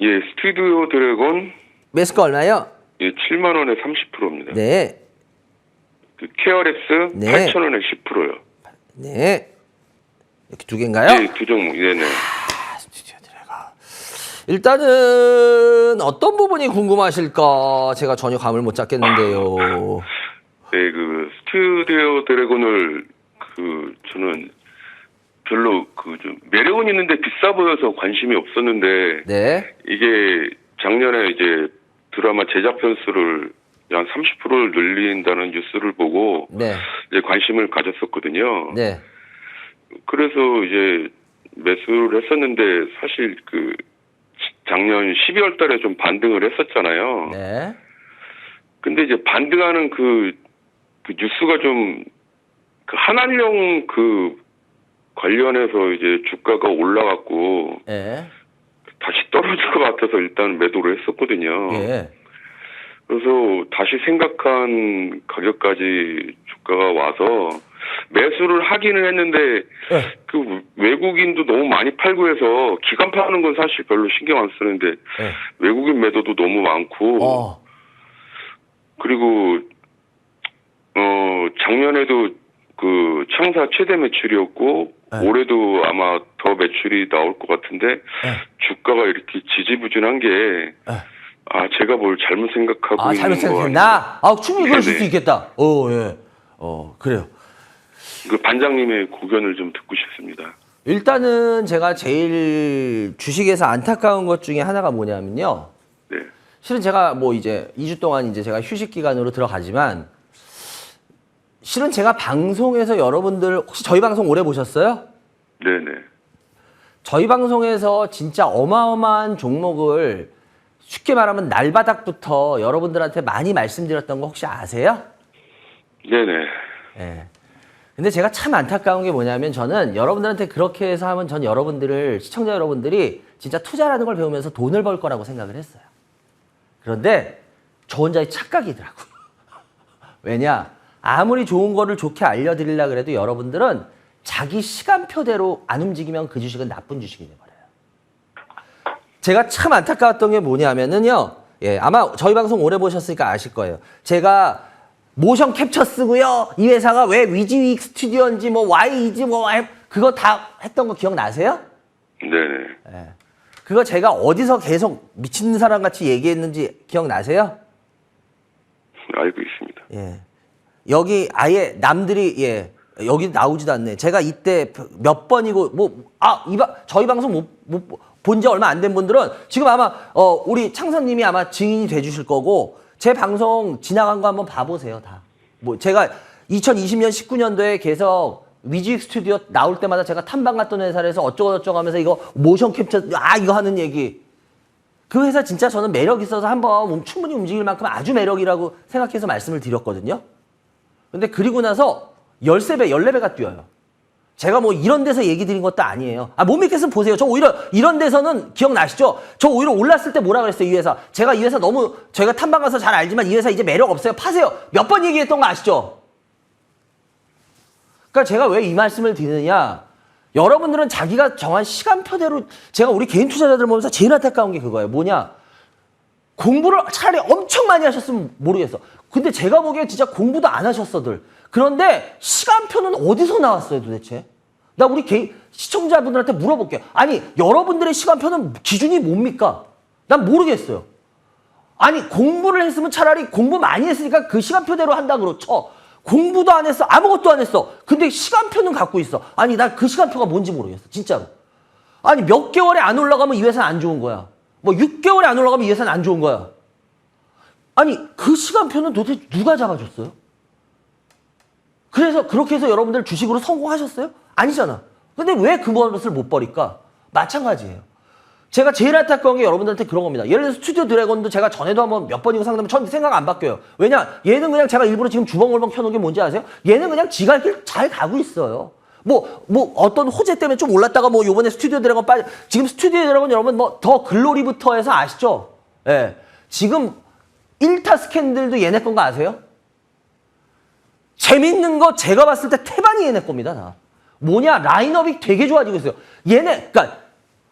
예, 스튜디오 드래곤, 매수가 얼마요? 예, 7만원에 30%입니다. 네. 그 케어랩스, 네. 8,000원에 10%요. 네. 이렇게 두 개인가요? 예, 두 종목, 네네. 일단은 어떤 부분이 궁금하실까? 제가 전혀 감을 못 잡겠는데요. 네, 그 스튜디오 드래곤을 저는 별로 좀 매력은 있는데 비싸 보여서 관심이 없었는데 네. 이게 작년에 이제 드라마 제작 편수를 한 30%를 늘린다는 뉴스를 보고 네. 이제 관심을 가졌었거든요. 네. 그래서 이제 매수를 했었는데 사실 작년 12월 달에 좀 반등을 했었잖아요. 네. 근데 이제 반등하는 그 뉴스가 좀 한한령 관련해서 이제 주가가 올라갔고 네. 다시 떨어질 것 같아서 일단 매도를 했었거든요. 예. 그래서 다시 생각한 가격까지 주가가 와서 매수를 하기는 했는데 그 외국인도 너무 많이 팔고 해서 기관 파는 건 사실 별로 신경 안 쓰는데 외국인 매도도 너무 많고 그리고 작년에도 창사 최대 매출이었고 올해도 아마 더 매출이 나올 것 같은데 주가가 이렇게 지지부진한 게 제가 뭘 잘못 생각하고 잘못 있는 거 생각했나? 충분히 그러실 수 있겠다. 예. 그래요. 그 반장님의 고견을 좀 듣고 싶습니다. 일단은 제가 제일 주식에서 안타까운 것 중에 하나가 뭐냐면요. 네. 실은 제가 뭐 이제 2주 동안 이제 제가 휴식 기간으로 들어가지만 실은 제가 방송에서 여러분들 혹시 저희 방송 오래 보셨어요? 네네. 저희 방송에서 진짜 어마어마한 종목을 쉽게 말하면 날바닥부터 여러분들한테 많이 말씀드렸던 거 혹시 아세요? 네네. 예. 근데 제가 참 안타까운 게 뭐냐면 저는 여러분들한테 그렇게 해서 하면 전 여러분들을, 시청자 여러분들이 진짜 투자라는 걸 배우면서 돈을 벌 거라고 생각을 했어요. 그런데 저 혼자의 착각이더라고요. 왜냐? 아무리 좋은 거를 좋게 알려드리려고 그래도 여러분들은 자기 시간표대로 안 움직이면 그 주식은 나쁜 주식이 돼버려요. 제가 참 안타까웠던 게 뭐냐면은요. 예, 아마 저희 방송 오래 보셨으니까 아실 거예요. 제가 모션 캡처 쓰고요. 이 회사가 왜 위지윅 스튜디오인지 뭐 YG 뭐 그거 다 했던 거 기억나세요? 네네. 예. 그거 제가 어디서 계속 미친 사람 같이 얘기했는지 기억나세요? 알고 있습니다. 예. 여기 아예 남들이 여기 나오지도 않네. 제가 이때 몇 번이고 저희 방송 본 지 얼마 안 된 분들은 지금 아마 우리 창선님이 아마 증인이 돼 주실 거고 제 방송 지나간 거 한번 봐보세요, 다. 뭐 제가 2020년 19년도에 계속 위지윅 스튜디오 나올 때마다 제가 탐방 갔던 회사에서 어쩌고저쩌고 하면서 이거 모션 캡처 이거 하는 얘기. 그 회사 진짜 저는 매력 있어서 한번 충분히 움직일 만큼 아주 매력이라고 생각해서 말씀을 드렸거든요. 근데 그리고 나서 13배, 14배가 뛰어요. 제가 뭐 이런 데서 얘기 드린 것도 아니에요. 못 믿겠으면 보세요. 저 오히려 이런 데서는 기억나시죠? 저 오히려 올랐을 때 뭐라 그랬어요, 이 회사. 제가 이 회사 너무 저희가 탐방 가서 잘 알지만 이 회사 이제 매력 없어요. 파세요. 몇 번 얘기했던 거 아시죠? 그러니까 제가 왜 이 말씀을 드리느냐. 여러분들은 자기가 정한 시간표대로 제가 우리 개인 투자자들 보면서 제일 안타까운 게 그거예요. 뭐냐? 공부를 차라리 엄청 많이 하셨으면 모르겠어. 근데 제가 보기에 진짜 공부도 안 하셨어들. 그런데 시간표는 어디서 나왔어요 도대체? 나 우리 개인 시청자분들한테 물어볼게요. 아니 여러분들의 시간표는 기준이 뭡니까? 난 모르겠어요. 아니 공부를 했으면 차라리 공부 많이 했으니까 그 시간표대로 한다고 쳐. 공부도 안 했어. 아무것도 안 했어. 근데 시간표는 갖고 있어. 아니 나 그 시간표가 뭔지 모르겠어. 진짜로. 아니 몇 개월에 안 올라가면 이 회사는 안 좋은 거야. 뭐 6개월에 안 올라가면 이 회사는 안 좋은 거야. 아니 그 시간표는 도대체 누가 잡아줬어요? 그래서 그렇게 해서 여러분들 주식으로 성공하셨어요? 아니잖아. 근데 왜 그 버릇을 못 버릴까? 마찬가지예요. 제가 제일 안타까운 게 여러분들한테 그런 겁니다. 예를 들어서 스튜디오 드래곤도 제가 전에도 한번 몇 번이고 상담을 전 생각 안 바뀌어요. 왜냐? 얘는 그냥 제가 일부러 지금 주먹을벙 켜놓은 게 뭔지 아세요? 얘는 그냥 지갈 길 잘 가고 있어요. 뭐 어떤 호재 때문에 좀 올랐다가 뭐 요번에 스튜디오 드래곤 지금 스튜디오 드래곤 여러분 뭐 더 글로리부터 해서 아시죠? 예. 지금 1타 스캔들도 얘네 건 거 아세요? 재밌는 거 제가 봤을 때 태반이 얘네 겁니다. 다. 뭐냐? 라인업이 되게 좋아지고 있어요. 얘네, 그러니까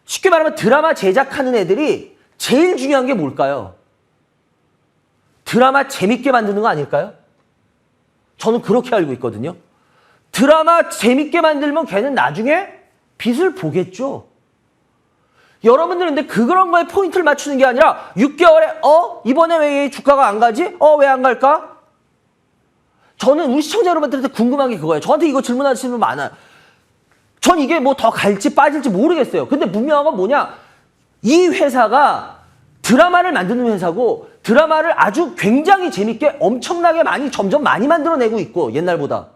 쉽게 말하면 드라마 제작하는 애들이 제일 중요한 게 뭘까요? 드라마 재밌게 만드는 거 아닐까요? 저는 그렇게 알고 있거든요. 드라마 재밌게 만들면 걔는 나중에 빚을 보겠죠. 여러분들은 근데 그런 거에 포인트를 맞추는 게 아니라 6개월에 이번에 왜 주가가 안 가지? 왜 안 갈까? 저는 우리 시청자 여러분들한테 궁금한 게 그거예요. 저한테 이거 질문하시는 분 많아요. 전 이게 뭐 더 갈지 빠질지 모르겠어요. 근데 분명한 건 뭐냐? 이 회사가 드라마를 만드는 회사고 드라마를 아주 굉장히 재밌게 엄청나게 많이 점점 많이 만들어내고 있고 옛날보다.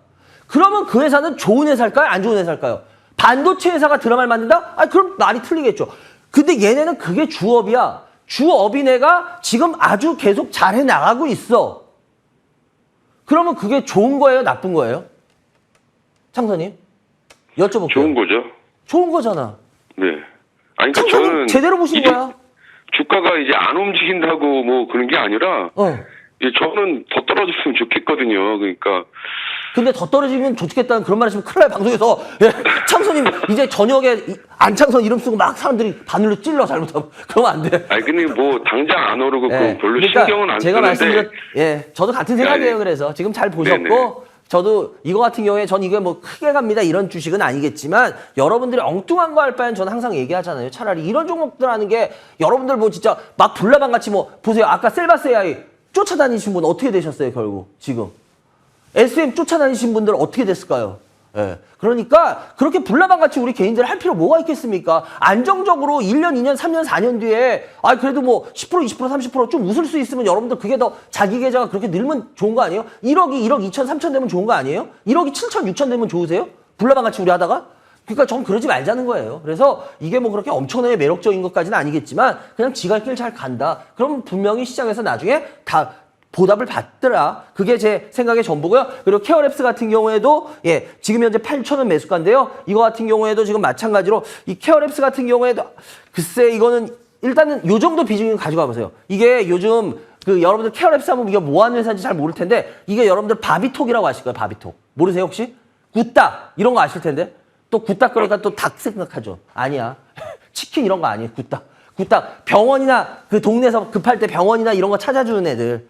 그러면 그 회사는 좋은 회사일까요? 안 좋은 회사일까요? 반도체 회사가 드라마를 만든다? 그럼 말이 틀리겠죠. 근데 얘네는 그게 주업이야. 주업인 애가 지금 아주 계속 잘해 나가고 있어. 그러면 그게 좋은 거예요? 나쁜 거예요? 창선님? 여쭤볼게요. 좋은 거죠. 좋은 거잖아. 네. 아니, 그러니까 창선님 저는 제대로 보신 이제 거야. 주가가 이제 안 움직인다고 뭐 그런 게 아니라 이제 저는 더 떨어졌으면 좋겠거든요. 그러니까 근데 더 떨어지면 좋겠다는 그런 말 하시면 큰일 나요, 방송에서. 예, 창선님, 이제 저녁에 안창선 이름 쓰고 막 사람들이 바늘로 찔러, 잘못하면. 그러면 안 돼. 아니 근데 뭐 당장 안 오르고 예, 별로 그러니까 신경은 안 제가 쓰는데 저도 같은 생각이에요. 그래서 지금 잘 보셨고, 네네. 저도 이거 같은 경우에 전 이게 뭐 크게 갑니다 이런 주식은 아니겠지만 여러분들이 엉뚱한 거 할 바엔 저는 항상 얘기하잖아요. 차라리 이런 종목들 하는 게 여러분들 뭐 진짜 막 불나방 같이 뭐 보세요. 아까 셀바스 AI 쫓아다니신 분 어떻게 되셨어요, 결국 지금? SM 쫓아다니신 분들 어떻게 됐을까요? 예. 그러니까 그렇게 불나방같이 우리 개인들 할 필요 뭐가 있겠습니까? 안정적으로 1년, 2년, 3년, 4년 뒤에 그래도 뭐 10%, 20%, 30%좀 웃을 수 있으면 여러분들 그게 더 자기 계좌가 그렇게 늘면 좋은 거 아니에요? 1억이 1억 2천, 3천 되면 좋은 거 아니에요? 1억이 7천, 6천 되면 좋으세요? 불나방같이 우리 하다가? 그러니까 전 그러지 말자는 거예요. 그래서 이게 뭐 그렇게 엄청나게 매력적인 것까지는 아니겠지만 그냥 지갈 길 잘 간다. 그럼 분명히 시장에서 나중에 다 보답을 받더라. 그게 제 생각의 전부고요. 그리고 케어랩스 같은 경우에도 지금 현재 8,000원 매수가인데요. 이거 같은 경우에도 지금 마찬가지로 이 케어랩스 같은 경우에도 글쎄 이거는 일단은 요 정도 비중을 가지고 와보세요. 이게 요즘 그 여러분들 케어랩스 하면 이게 뭐 하는 회사인지 잘 모를 텐데 이게 여러분들 바비톡이라고 아실 거예요. 바비톡. 모르세요 혹시? 굿닭 이런 거 아실 텐데 또 굿닭 그러니까 또 닭 생각하죠. 아니야. 치킨 이런 거 아니에요. 굿닭. 굿닭 병원이나 그 동네에서 급할 때 병원이나 이런 거 찾아주는 애들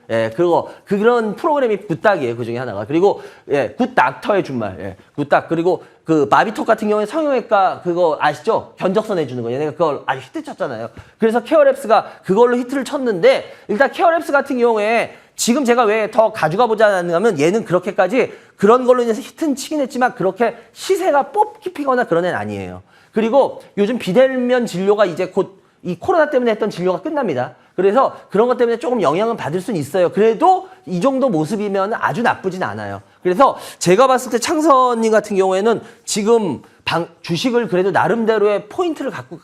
그런 프로그램이 굿닭이에요. 그 중에 하나가. 그리고 굿닥터의 준말 굿닭. 그리고 그 바비톡 같은 경우에 성형외과 그거 아시죠? 견적서 내주는 거 얘네가 그걸 아주 히트 쳤잖아요. 그래서 케어랩스가 그걸로 히트를 쳤는데 일단 케어랩스 같은 경우에 지금 제가 왜 더 가져가 보자는 하면 얘는 그렇게까지 그런 걸로 인해서 히트는 치긴 했지만 그렇게 시세가 뽑히거나 그런 애는 아니에요. 그리고 요즘 비대면 진료가 이제 곧 이 코로나 때문에 했던 진료가 끝납니다. 그래서 그런 것 때문에 조금 영향은 받을 수는 있어요. 그래도 이 정도 모습이면 아주 나쁘진 않아요. 그래서 제가 봤을 때 창선님 같은 경우에는 지금 주식을 그래도 나름대로의 포인트를 갖고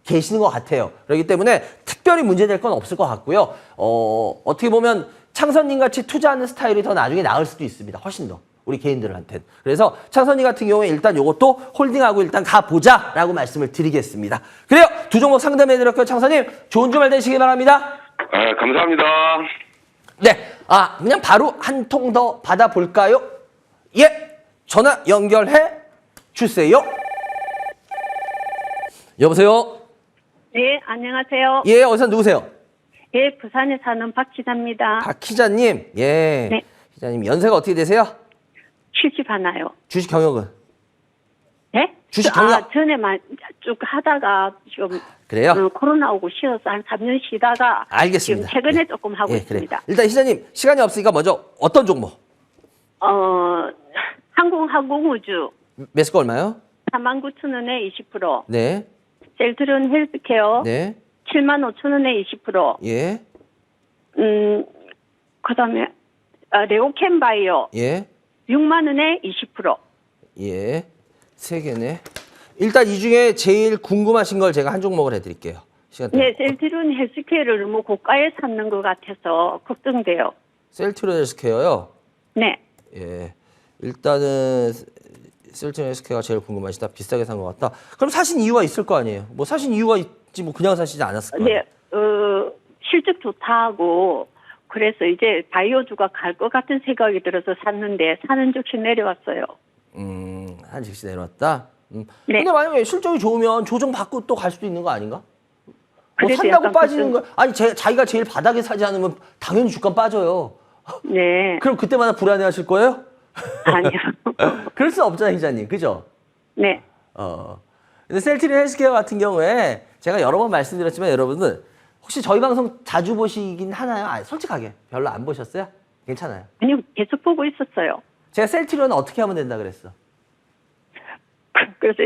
계시는 것 같아요. 그렇기 때문에 특별히 문제될 건 없을 것 같고요. 어떻게 보면 창선님 같이 투자하는 스타일이 더 나중에 나을 수도 있습니다. 훨씬 더. 우리 개인들한테. 그래서 창선님 같은 경우에 일단 요것도 홀딩하고 일단 가보자라고 말씀을 드리겠습니다. 그래요. 두 종목 상담해드렸고요. 창선님 좋은 주말 되시기 바랍니다. 감사합니다. 네. 그냥 바로 한 통 더 받아볼까요? 전화 연결해 주세요. 여보세요? 네, 안녕하세요. 예, 어디서 누구세요? 예, 부산에 사는 박지사입니다. 박 기자님. 예. 네. 기자님, 연세가 어떻게 되세요? 70 하나요. 주식 경력은? 네? 주식 경력? 전에만 쭉 하다가 지금 그래요? 코로나 오고 쉬어서 한 3년 쉬다가 알겠습니다. 지금 최근에 예. 조금 하고 예, 있습니다. 그래요. 일단 기자님, 시간이 없으니까 먼저 어떤 종목? 항공우주 매수가 얼마요? 49,000원에 20%, 네. 셀트론 헬스케어 네. 75,000원에 20%, 예. 그다음에 레오캠 바이오 예. 6만 원에 20%. 예. 세 개네. 일단 이 중에 제일 궁금하신 걸 제가 한 종목을 해드릴게요. 시간 네, 때문에. 셀트론 헬스케어를 너무 고가에 샀는 것 같아서 걱정돼요. 셀트리온 헬스케어요. 네. 예. 일단은 셀트리온 헬스케어가 제일 궁금하시다. 비싸게 산 것 같다. 그럼 사신 이유가 있을 거 아니에요. 뭐 사신 이유가 있지 뭐 그냥 사시지 않았을 거예요. 네, 실적 좋다고 그래서 이제 바이오주가 갈 것 같은 생각이 들어서 샀는데 사는 즉시 내려왔어요. 한 즉시 내려왔다. 네. 근데 만약에 실적이 좋으면 조정 받고 또 갈 수도 있는 거 아닌가? 뭐 그래도 산다고 약간 빠지는 거 아니 자기가 제일 바닥에 사지 않으면 당연히 주가 빠져요. 네. 그럼 그때마다 불안해하실 거예요? 아니요. 그럴 수 없잖아요, 기자님. 그죠? 네. 근데 셀트리온 헬스케어 같은 경우에 제가 여러 번 말씀드렸지만 여러분들 혹시 저희 방송 자주 보시긴 하나요? 아니, 솔직하게 별로 안 보셨어요? 괜찮아요. 아니요, 계속 보고 있었어요. 제가 셀트리온 어떻게 하면 된다 그랬어? 그래서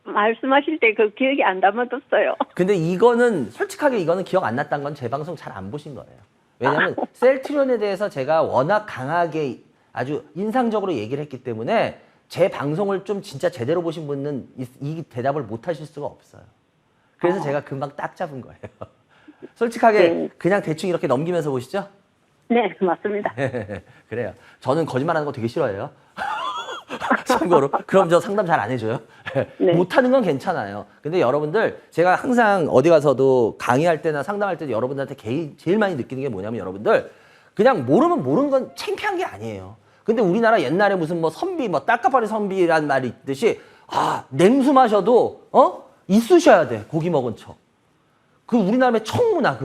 말씀하실 때 그 기억이 안 담아뒀어요. 근데 이거는 솔직하게 이거는 기억 안 났다는 건 제 방송 잘 안 보신 거예요. 왜냐하면 셀트리온에 대해서 제가 워낙 강하게 아주 인상적으로 얘기를 했기 때문에 제 방송을 좀 진짜 제대로 보신 분은 이 대답을 못 하실 수가 없어요. 그래서 제가 금방 딱 잡은 거예요. 솔직하게 네. 그냥 대충 이렇게 넘기면서 보시죠? 네, 맞습니다. 그래요. 저는 거짓말하는 거 되게 싫어해요. 참고로. 그럼 저 상담 잘 안 해줘요. 네. 못하는 건 괜찮아요. 근데 여러분들 제가 항상 어디 가서도 강의할 때나 상담할 때도 여러분들한테 제일 많이 느끼는 게 뭐냐면 여러분들 그냥 모르면 모르는 건 창피한 게 아니에요. 근데 우리나라 옛날에 무슨 뭐 선비, 뭐 딸까파리 선비란 말이 있듯이 냉수 마셔도 있으셔야 돼. 고기 먹은 척. 그 우리나라의 청문화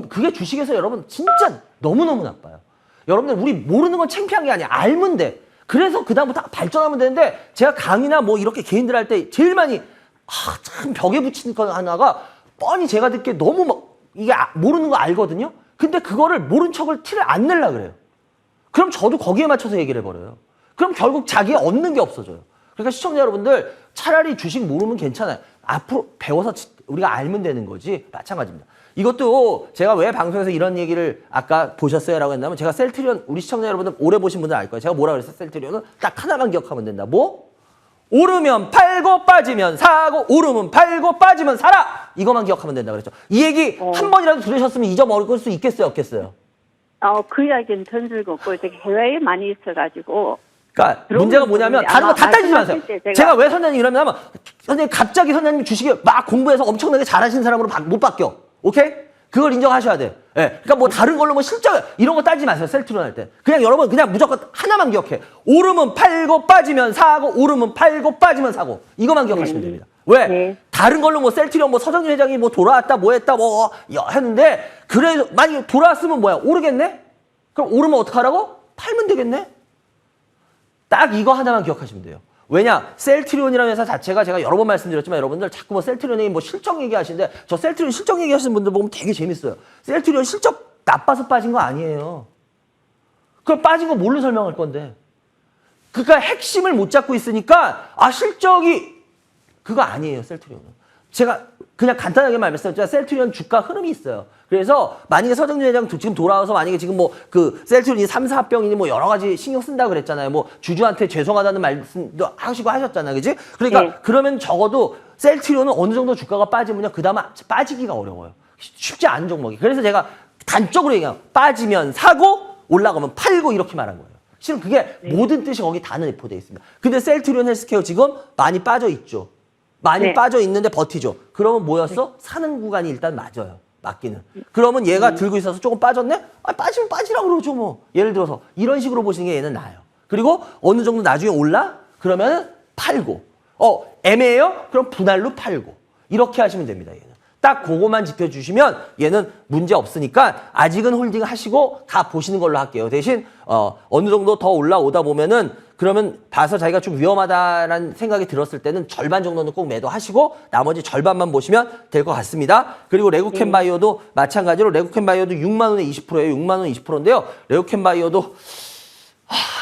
그게 주식에서 여러분 진짜 너무너무 나빠요. 여러분들 우리 모르는 건 창피한 게 아니야. 알면 돼. 그래서 그다음부터 발전하면 되는데 제가 강의나 뭐 이렇게 개인들 할 때 제일 많이 참 벽에 붙이는 거 하나가 뻔히 제가 듣기에 너무 이게 모르는 거 알거든요. 근데 그거를 모른 척을 티를 안 내려 그래요. 그럼 저도 거기에 맞춰서 얘기를 해버려요. 그럼 결국 자기 얻는 게 없어져요. 그러니까 시청자 여러분들 차라리 주식 모르면 괜찮아요. 앞으로 배워서 우리가 알면 되는 거지. 마찬가지입니다. 이것도 제가 왜 방송에서 이런 얘기를 아까 보셨어요? 라고 했냐면 제가 셀트리온 우리 시청자 여러분들 오래 보신 분들 알 거예요. 제가 뭐라 그랬어요? 셀트리온은 딱 하나만 기억하면 된다. 뭐? 오르면 팔고 빠지면 사고 오르면 팔고 빠지면 사라. 이것만 기억하면 된다 그랬죠. 이 얘기 한 번이라도 들으셨으면 잊어먹을 수 있겠어요? 없겠어요? 그 이야기는 전 즐겁고 되게 해외에 많이 있어가지고 그러니까 그런 문제가 부분이 뭐냐면 다른 거 다 아마 따지지 마세요. 말씀하실 때 제가 왜 선생님 이러면 선생님 갑자기 선생님 주식에 막 공부해서 엄청나게 잘하시는 사람으로 못 바뀌어. 오케이? 그걸 인정하셔야 돼. 예. 그러니까 뭐 다른 걸로 뭐 실적 이런 거 따지지 마세요. 셀트리온 할 때. 그냥 여러분 그냥 무조건 하나만 기억해. 오르면 팔고 빠지면 사고 오르면 팔고 빠지면 사고. 이것만 기억하시면 됩니다. 왜? 네. 다른 걸로 뭐 셀트리온 뭐 서정진 회장이 뭐 돌아왔다 뭐 했다 뭐 했는데 그래서 만약에 돌아왔으면 뭐야? 오르겠네? 그럼 오르면 어떡하라고? 팔면 되겠네? 딱 이거 하나만 기억하시면 돼요. 왜냐? 셀트리온이라는 회사 자체가 제가 여러 번 말씀드렸지만 여러분들 자꾸 뭐 셀트리온이 뭐 실적 얘기하시는데 저 셀트리온 실적 얘기하시는 분들 보면 되게 재밌어요. 셀트리온 실적 나빠서 빠진 거 아니에요. 그럼 빠진 거 뭘로 설명할 건데? 그러니까 핵심을 못 잡고 있으니까 실적이 그거 아니에요. 셀트리온은. 제가 그냥 간단하게 말씀드렸지만 셀트리온 주가 흐름이 있어요. 그래서 만약에 서정진 회장 지금 돌아와서 만약에 지금 뭐 그 셀트리온이 3,4병이니 뭐 여러 가지 신경 쓴다 그랬잖아요. 뭐 주주한테 죄송하다는 말씀도 하시고 하셨잖아요. 그지? 그러니까 네. 그러면 적어도 셀트리온은 어느 정도 주가가 빠지면요. 그다음에 빠지기가 어려워요. 쉽지 않은 종목이. 그래서 제가 단적으로 얘기하면 빠지면 사고 올라가면 팔고 이렇게 말한 거예요. 실은 그게 모든 뜻이 거기 다 내포되어 있습니다. 근데 셀트리온 헬스케어 지금 많이 빠져 있죠. 많이 네. 빠져 있는데 버티죠. 그러면 뭐였어? 사는 구간이 일단 맞아요. 맞기는. 그러면 얘가 들고 있어서 조금 빠졌네? 빠지면 빠지라고 그러죠 뭐. 예를 들어서 이런 식으로 보시는 게 얘는 나아요. 그리고 어느 정도 나중에 올라? 그러면 팔고. 애매해요? 그럼 분할로 팔고. 이렇게 하시면 됩니다, 얘는. 딱 그거만 지켜주시면 얘는 문제 없으니까 아직은 홀딩 하시고 가 보시는 걸로 할게요. 대신 어느 정도 더 올라오다 보면은 그러면 봐서 자기가 좀 위험하다라는 생각이 들었을 때는 절반 정도는 꼭 매도하시고 나머지 절반만 보시면 될 것 같습니다. 그리고 레고캔바이오도 마찬가지로 레고캔바이오도 6만 원에 20%예요. 6만 원 20%인데요. 레고캔바이오도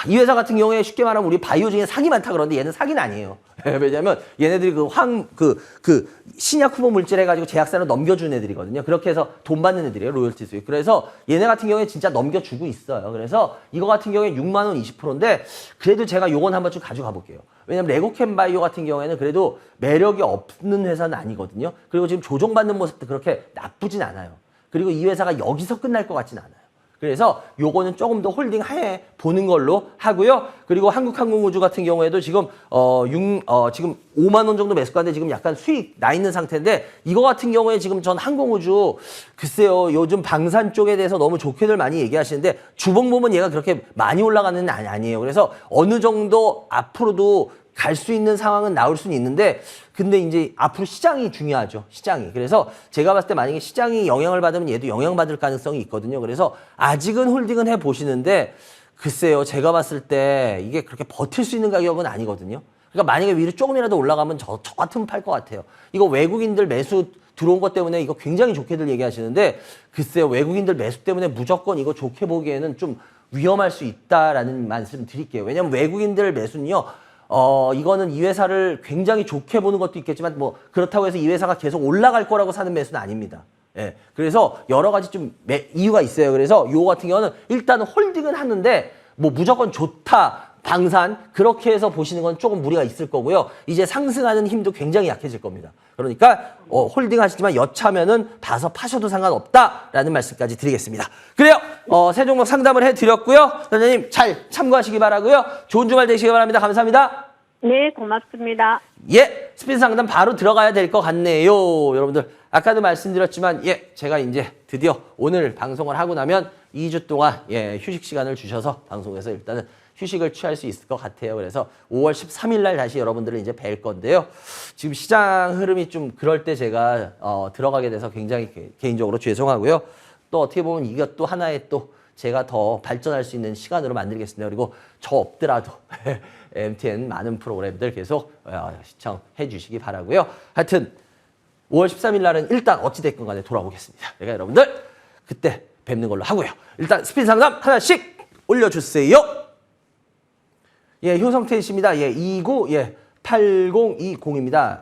이 회사 같은 경우에 쉽게 말하면 우리 바이오 중에 사기 많다 그러는데 얘는 사기는 아니에요. 왜냐면 얘네들이 그 신약 후보 물질 해가지고 제약사로 넘겨준 애들이거든요. 그렇게 해서 돈 받는 애들이에요. 로열티 수익. 그래서 얘네 같은 경우에 진짜 넘겨주고 있어요. 그래서 이거 같은 경우에 6만 원 20%인데 그래도 제가 요건 한번 좀 가져가 볼게요. 왜냐면 레고캔바이오 같은 경우에는 그래도 매력이 없는 회사는 아니거든요. 그리고 지금 조정받는 모습도 그렇게 나쁘진 않아요. 그리고 이 회사가 여기서 끝날 것 같진 않아요. 그래서 요거는 조금 더 홀딩해 보는 걸로 하고요. 그리고 한국항공우주 같은 경우에도 지금 지금 5만 원 정도 매수가인데 지금 약간 수익 나 있는 상태인데 이거 같은 경우에 지금 전 항공우주 글쎄요. 요즘 방산 쪽에 대해서 너무 좋게들 많이 얘기하시는데 주봉 보면 얘가 그렇게 많이 올라가는 아니에요. 그래서 어느 정도 앞으로도 갈 수 있는 상황은 나올 수는 있는데 근데 이제 앞으로 시장이 중요하죠. 시장이. 그래서 제가 봤을 때 만약에 시장이 영향을 받으면 얘도 영향받을 가능성이 있거든요. 그래서 아직은 홀딩은 해보시는데 글쎄요. 제가 봤을 때 이게 그렇게 버틸 수 있는 가격은 아니거든요. 그러니까 만약에 위로 조금이라도 올라가면 저 같으면 팔 것 같아요. 이거 외국인들 매수 들어온 것 때문에 이거 굉장히 좋게들 얘기하시는데 글쎄요. 외국인들 매수 때문에 무조건 이거 좋게 보기에는 좀 위험할 수 있다라는 말씀 드릴게요. 왜냐면 외국인들 매수는요. 이거는 이 회사를 굉장히 좋게 보는 것도 있겠지만 뭐 그렇다고 해서 이 회사가 계속 올라갈 거라고 사는 매수는 아닙니다. 예. 그래서 여러 가지 좀 이유가 있어요. 그래서 요 같은 경우는 일단은 홀딩은 하는데 뭐 무조건 좋다. 방산 그렇게 해서 보시는 건 조금 무리가 있을 거고요. 이제 상승하는 힘도 굉장히 약해질 겁니다. 그러니까 홀딩 하시지만 여차면은 봐서 파셔도 상관없다라는 말씀까지 드리겠습니다. 그래요. 세 종목 상담을 해드렸고요. 선생님 잘 참고하시기 바라고요. 좋은 주말 되시기 바랍니다. 감사합니다. 네, 고맙습니다. 예, 스피드 상담 바로 들어가야 될 것 같네요. 여러분들 아까도 말씀드렸지만 제가 이제 드디어 오늘 방송을 하고 나면 2주 동안 휴식 시간을 주셔서 방송에서 일단은 휴식을 취할 수 있을 것 같아요. 그래서 5월 13일 날 다시 여러분들을 이제 뵐 건데요. 지금 시장 흐름이 좀 그럴 때 제가 들어가게 돼서 굉장히 개인적으로 죄송하고요. 또 어떻게 보면 이것도 하나의 또 제가 더 발전할 수 있는 시간으로 만들겠습니다. 그리고 저 없더라도 MTN 많은 프로그램들 계속 시청해 주시기 바라고요. 하여튼 5월 13일 날은 일단 어찌됐건 간에 돌아오겠습니다. 제가 여러분들 그때 뵙는 걸로 하고요. 일단 스피드 상담 하나씩 올려주세요. 효성태 씨입니다. 8020입니다.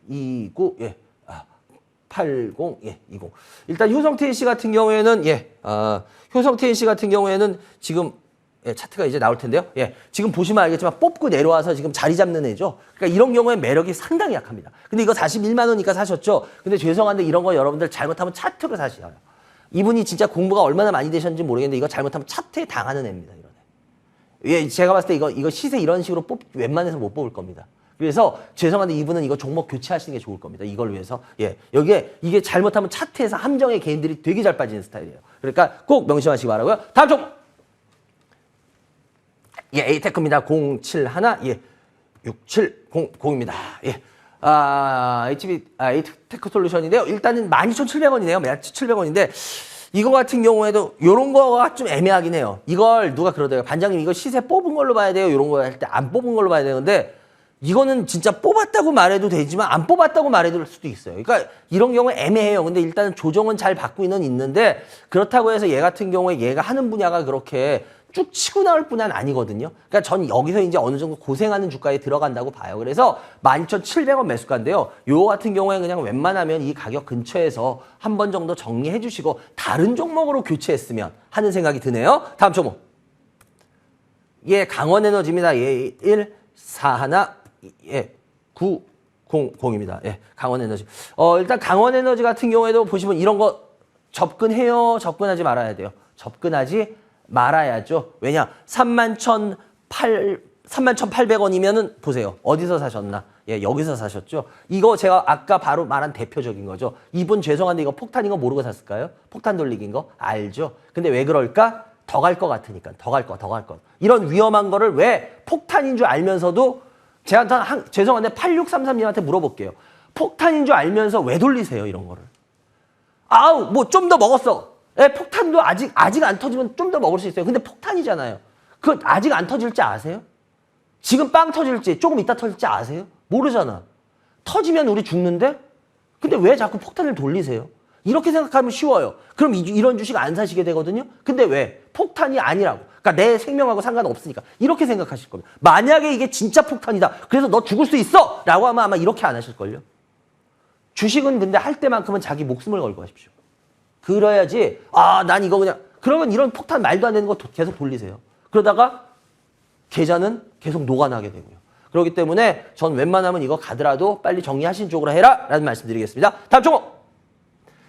20 일단 효성태 씨 같은 경우에는 효성태 씨 같은 경우에는 지금 차트가 이제 나올 텐데요. 지금 보시면 알겠지만 뽑고 내려와서 지금 자리 잡는 애죠. 그러니까 이런 경우에 매력이 상당히 약합니다. 근데 이거 41만 원이니까 사셨죠. 근데 죄송한데 이런 거 여러분들 잘못하면 차트로 사셔요. 이분이 진짜 공부가 얼마나 많이 되셨는지 모르겠는데 이거 잘못하면 차트에 당하는 애입니다. 제가 봤을 때 이거 시세 이런 식으로 웬만해서 못 뽑을 겁니다. 그래서 죄송한데 이분은 이거 종목 교체하시는 게 좋을 겁니다. 이걸 위해서. 이게 잘못하면 차트에서 함정의 개인들이 되게 잘 빠지는 스타일이에요. 그러니까 꼭 명심하시기 바라고요. 다음 종목. 에이테크입니다. 071 6700입니다. 에이테크 솔루션인데요. 일단은 12,700원이네요. 12,700원인데 이거 같은 경우에도 요런 거가 좀 애매하긴 해요. 이걸 누가 그러대요. 반장님 이거 시세 뽑은 걸로 봐야 돼요. 요런 거 할 때 안 뽑은 걸로 봐야 되는데 이거는 진짜 뽑았다고 말해도 되지만 안 뽑았다고 말해도 될 수도 있어요. 그러니까 이런 경우에 애매해요. 근데 일단은 조정은 잘 받고는 있는데 그렇다고 해서 얘 같은 경우에 얘가 하는 분야가 그렇게 쭉 치고 나올 분야는 아니거든요. 그러니까 전 여기서 이제 어느 정도 고생하는 주가에 들어간다고 봐요. 그래서 12,700원 매수가인데요. 요 같은 경우에 그냥 웬만하면 이 가격 근처에서 한 번 정도 정리해 주시고 다른 종목으로 교체했으면 하는 생각이 드네요. 다음 종목. 강원에너지입니다. 141900입니다. 강원에너지. 일단 강원에너지 같은 경우에도 보시면 이런 거 접근해요? 접근하지 말아야 돼요. 접근하지 말아야죠. 왜냐? 31,800원이면은 보세요. 어디서 사셨나? 여기서 사셨죠. 이거 제가 아까 바로 말한 대표적인 거죠. 이분 죄송한데 이거 폭탄인 거 모르고 샀을까요? 폭탄 돌리기인 거 알죠. 근데 왜 그럴까? 더 갈 것 같으니까. 더 갈 것. 이런 위험한 거를 왜 폭탄인 줄 알면서도 제가 죄송한데 8633님한테 물어볼게요. 폭탄인 줄 알면서 왜 돌리세요, 이런 거를? 아우, 뭐 좀 더 먹었어. 예, 폭탄도 아직 안 터지면 좀 더 먹을 수 있어요. 근데 폭탄이잖아요. 그 아직 안 터질지 아세요? 지금 빵 터질지 조금 이따 터질지 아세요? 모르잖아. 터지면 우리 죽는데? 근데 왜 자꾸 폭탄을 돌리세요? 이렇게 생각하면 쉬워요. 그럼 이런 주식 안 사시게 되거든요. 근데 왜? 폭탄이 아니라고. 그러니까 내 생명하고 상관없으니까. 이렇게 생각하실 겁니다. 만약에 이게 진짜 폭탄이다. 그래서 너 죽을 수 있어! 라고 하면 아마 이렇게 안 하실걸요. 주식은 근데 할 때만큼은 자기 목숨을 걸고 하십시오. 그래야지 난 이거 그냥 그러면 이런 폭탄 말도 안 되는 거 계속 돌리세요. 그러다가 계좌는 계속 녹아나게 되고요. 그렇기 때문에 전 웬만하면 이거 가더라도 빨리 정리하신 쪽으로 해라 라는 말씀 드리겠습니다. 다음 종목.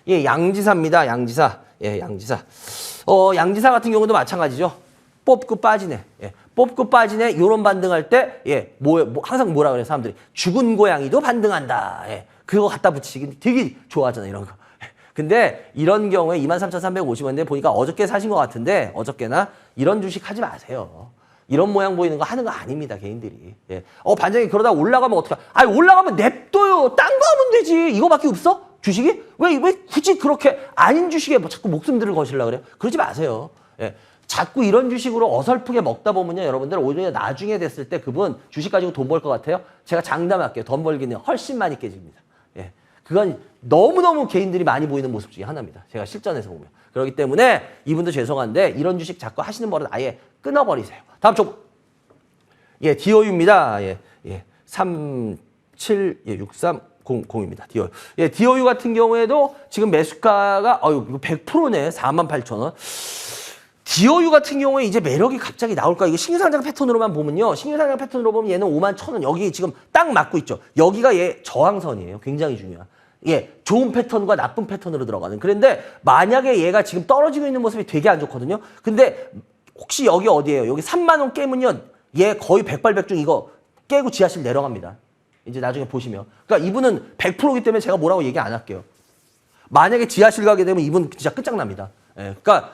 예, 양지사입니다. 양지사. 예, 양지사. 양지사 같은 경우도 마찬가지죠. 뽑고 빠지네. 예, 뽑고 빠지네. 요런 반등할 때 예, 항상 뭐라 그래요, 사람들이. 죽은 고양이도 반등한다. 예. 그거 갖다 붙이기 되게 좋아하잖아요, 이런 거. 근데 이런 경우에 23,350원인데 보니까 어저께 사신 것 같은데 어저께나 이런 주식 하지 마세요. 이런 모양 보이는 거 하는 거 아닙니다, 개인들이. 예. 반장님 그러다 올라가면 어떡해? 올라가면 냅둬요. 딴 거 하면 되지. 이거밖에 없어? 주식이? 왜 굳이 그렇게 아닌 주식에 뭐 자꾸 목숨들을 거시려고 그래요? 그러지 마세요. 예. 자꾸 이런 주식으로 어설프게 먹다 보면요, 여러분들 오히려 나중에 됐을 때 그분 주식 가지고 돈 벌 것 같아요? 제가 장담할게요. 돈 벌기는 훨씬 많이 깨집니다. 예. 그건 너무너무 개인들이 많이 보이는 모습 중에 하나입니다. 제가 실전에서 보면. 그렇기 때문에 이분도 죄송한데 이런 주식 자꾸 하시는 버릇 아예 끊어버리세요. 다음 쪽. 예, DOU입니다. 예, 37630입니다. DOU. 예, DOU 같은 경우에도 지금 매수가가 이거 100%네. 48,000원. DOU 같은 경우에 이제 매력이 갑자기 나올까? 이거 신규상장 패턴으로만 보면요. 신규상장 패턴으로 보면 얘는 51,000원. 여기 지금 딱 맞고 있죠. 여기가 얘 저항선이에요. 굉장히 중요한. 예, 좋은 패턴과 나쁜 패턴으로 들어가는. 그런데 만약에 얘가 지금 떨어지고 있는 모습이 되게 안 좋거든요. 근데 혹시 여기 어디예요? 여기 3만 원 깨면요. 얘 거의 백발백중 이거 깨고 지하실 내려갑니다. 이제 나중에 보시면. 그러니까 이분은 100%이기 때문에 제가 뭐라고 얘기 안 할게요. 만약에 지하실 가게 되면 이분 진짜 끝장납니다. 예, 그러니까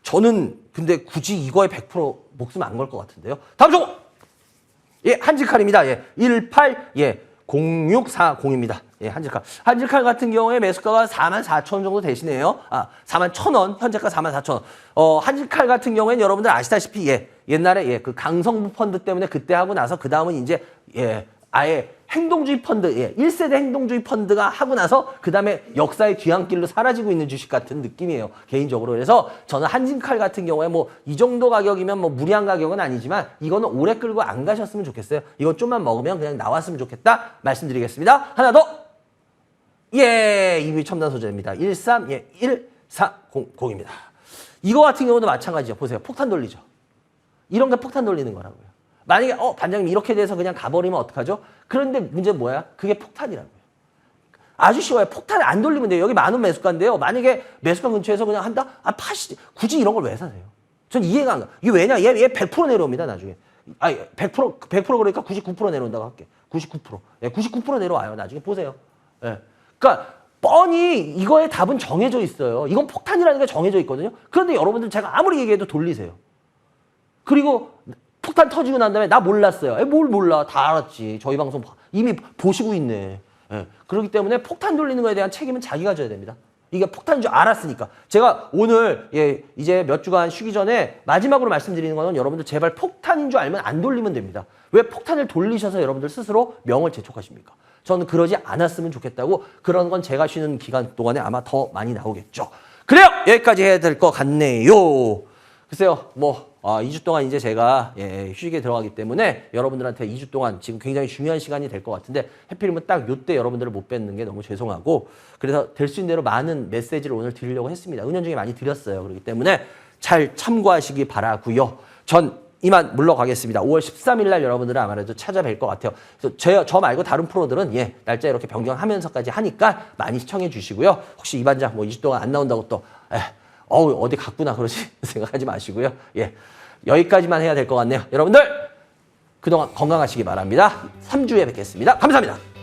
저는 근데 굳이 이거에 100% 목숨 안 걸 것 같은데요. 다음 종목. 예, 한질칼입니다. 예, 0640입니다. 예, 한질칼. 한질칼 같은 경우에 매수가가 44,000원 정도 되시네요. 41,000원. 현재가 44,000원. 한질칼 같은 경우에는 여러분들 아시다시피 옛날에 그 강성부 펀드 때문에 그때 하고 나서 그 다음은 이제 아예 행동주의 펀드, 1세대 행동주의 펀드가 하고 나서 그 다음에 역사의 뒤안길로 사라지고 있는 주식 같은 느낌이에요. 개인적으로. 그래서 저는 한진칼 같은 경우에 뭐 이 정도 가격이면 뭐 무리한 가격은 아니지만 이거는 오래 끌고 안 가셨으면 좋겠어요. 이거 좀만 먹으면 그냥 나왔으면 좋겠다 말씀드리겠습니다. 하나 더. 예, EV 첨단 소재입니다. 131400입니다. 이거 같은 경우도 마찬가지죠. 보세요. 폭탄 돌리죠. 이런 게 폭탄 돌리는 거라고요. 만약에 반장님 이렇게 돼서 그냥 가버리면 어떡하죠? 그런데 문제는 뭐야? 그게 폭탄이라고요. 아주 쉬워요. 폭탄을 안 돌리면 돼요. 여기 만원 매수가인데요. 만약에 매수가 근처에서 그냥 한다? 파시지. 굳이 이런 걸 왜 사세요? 전 이해가 안 가. 이게 왜냐? 얘 100% 내려옵니다, 나중에. 100% 그러니까 99% 내려온다고 할게. 99%. 99% 내려와요. 나중에 보세요. 예. 그러니까 뻔히 이거의 답은 정해져 있어요. 이건 폭탄이라는 게 정해져 있거든요. 그런데 여러분들 제가 아무리 얘기해도 돌리세요. 그리고 폭탄 터지고 난 다음에 나 몰랐어요. 뭘 몰라. 다 알았지. 저희 방송 이미 보시고 있네. 예. 그렇기 때문에 폭탄 돌리는 거에 대한 책임은 자기가 져야 됩니다. 이게 폭탄인 줄 알았으니까. 제가 오늘 이제 몇 주간 쉬기 전에 마지막으로 말씀드리는 거는 여러분들 제발 폭탄인 줄 알면 안 돌리면 됩니다. 왜 폭탄을 돌리셔서 여러분들 스스로 명을 재촉하십니까? 저는 그러지 않았으면 좋겠다고. 그런 건 제가 쉬는 기간 동안에 아마 더 많이 나오겠죠. 그래요! 여기까지 해야 될 것 같네요. 글쎄요, 2주 동안 이제 제가 휴식에 들어가기 때문에 여러분들한테 2주 동안 지금 굉장히 중요한 시간이 될 것 같은데 하필이면 딱 요때 여러분들을 못 뵙는 게 너무 죄송하고, 그래서 될 수 있는 대로 많은 메시지를 오늘 드리려고 했습니다. 은연중에 많이 드렸어요. 그렇기 때문에 잘 참고하시기 바라고요. 전 이만 물러가겠습니다. 5월 13일 날 여러분들은 아무래도 찾아뵐 것 같아요. 그래서 저 말고 다른 프로들은 날짜 이렇게 변경하면서까지 하니까 많이 시청해 주시고요. 혹시 이 반장 2주 동안 안 나온다고 또 어디 갔구나 그러지 생각하지 마시고요. 여기까지만 해야 될 것 같네요. 여러분들 그동안 건강하시기 바랍니다. 3주에 뵙겠습니다. 감사합니다.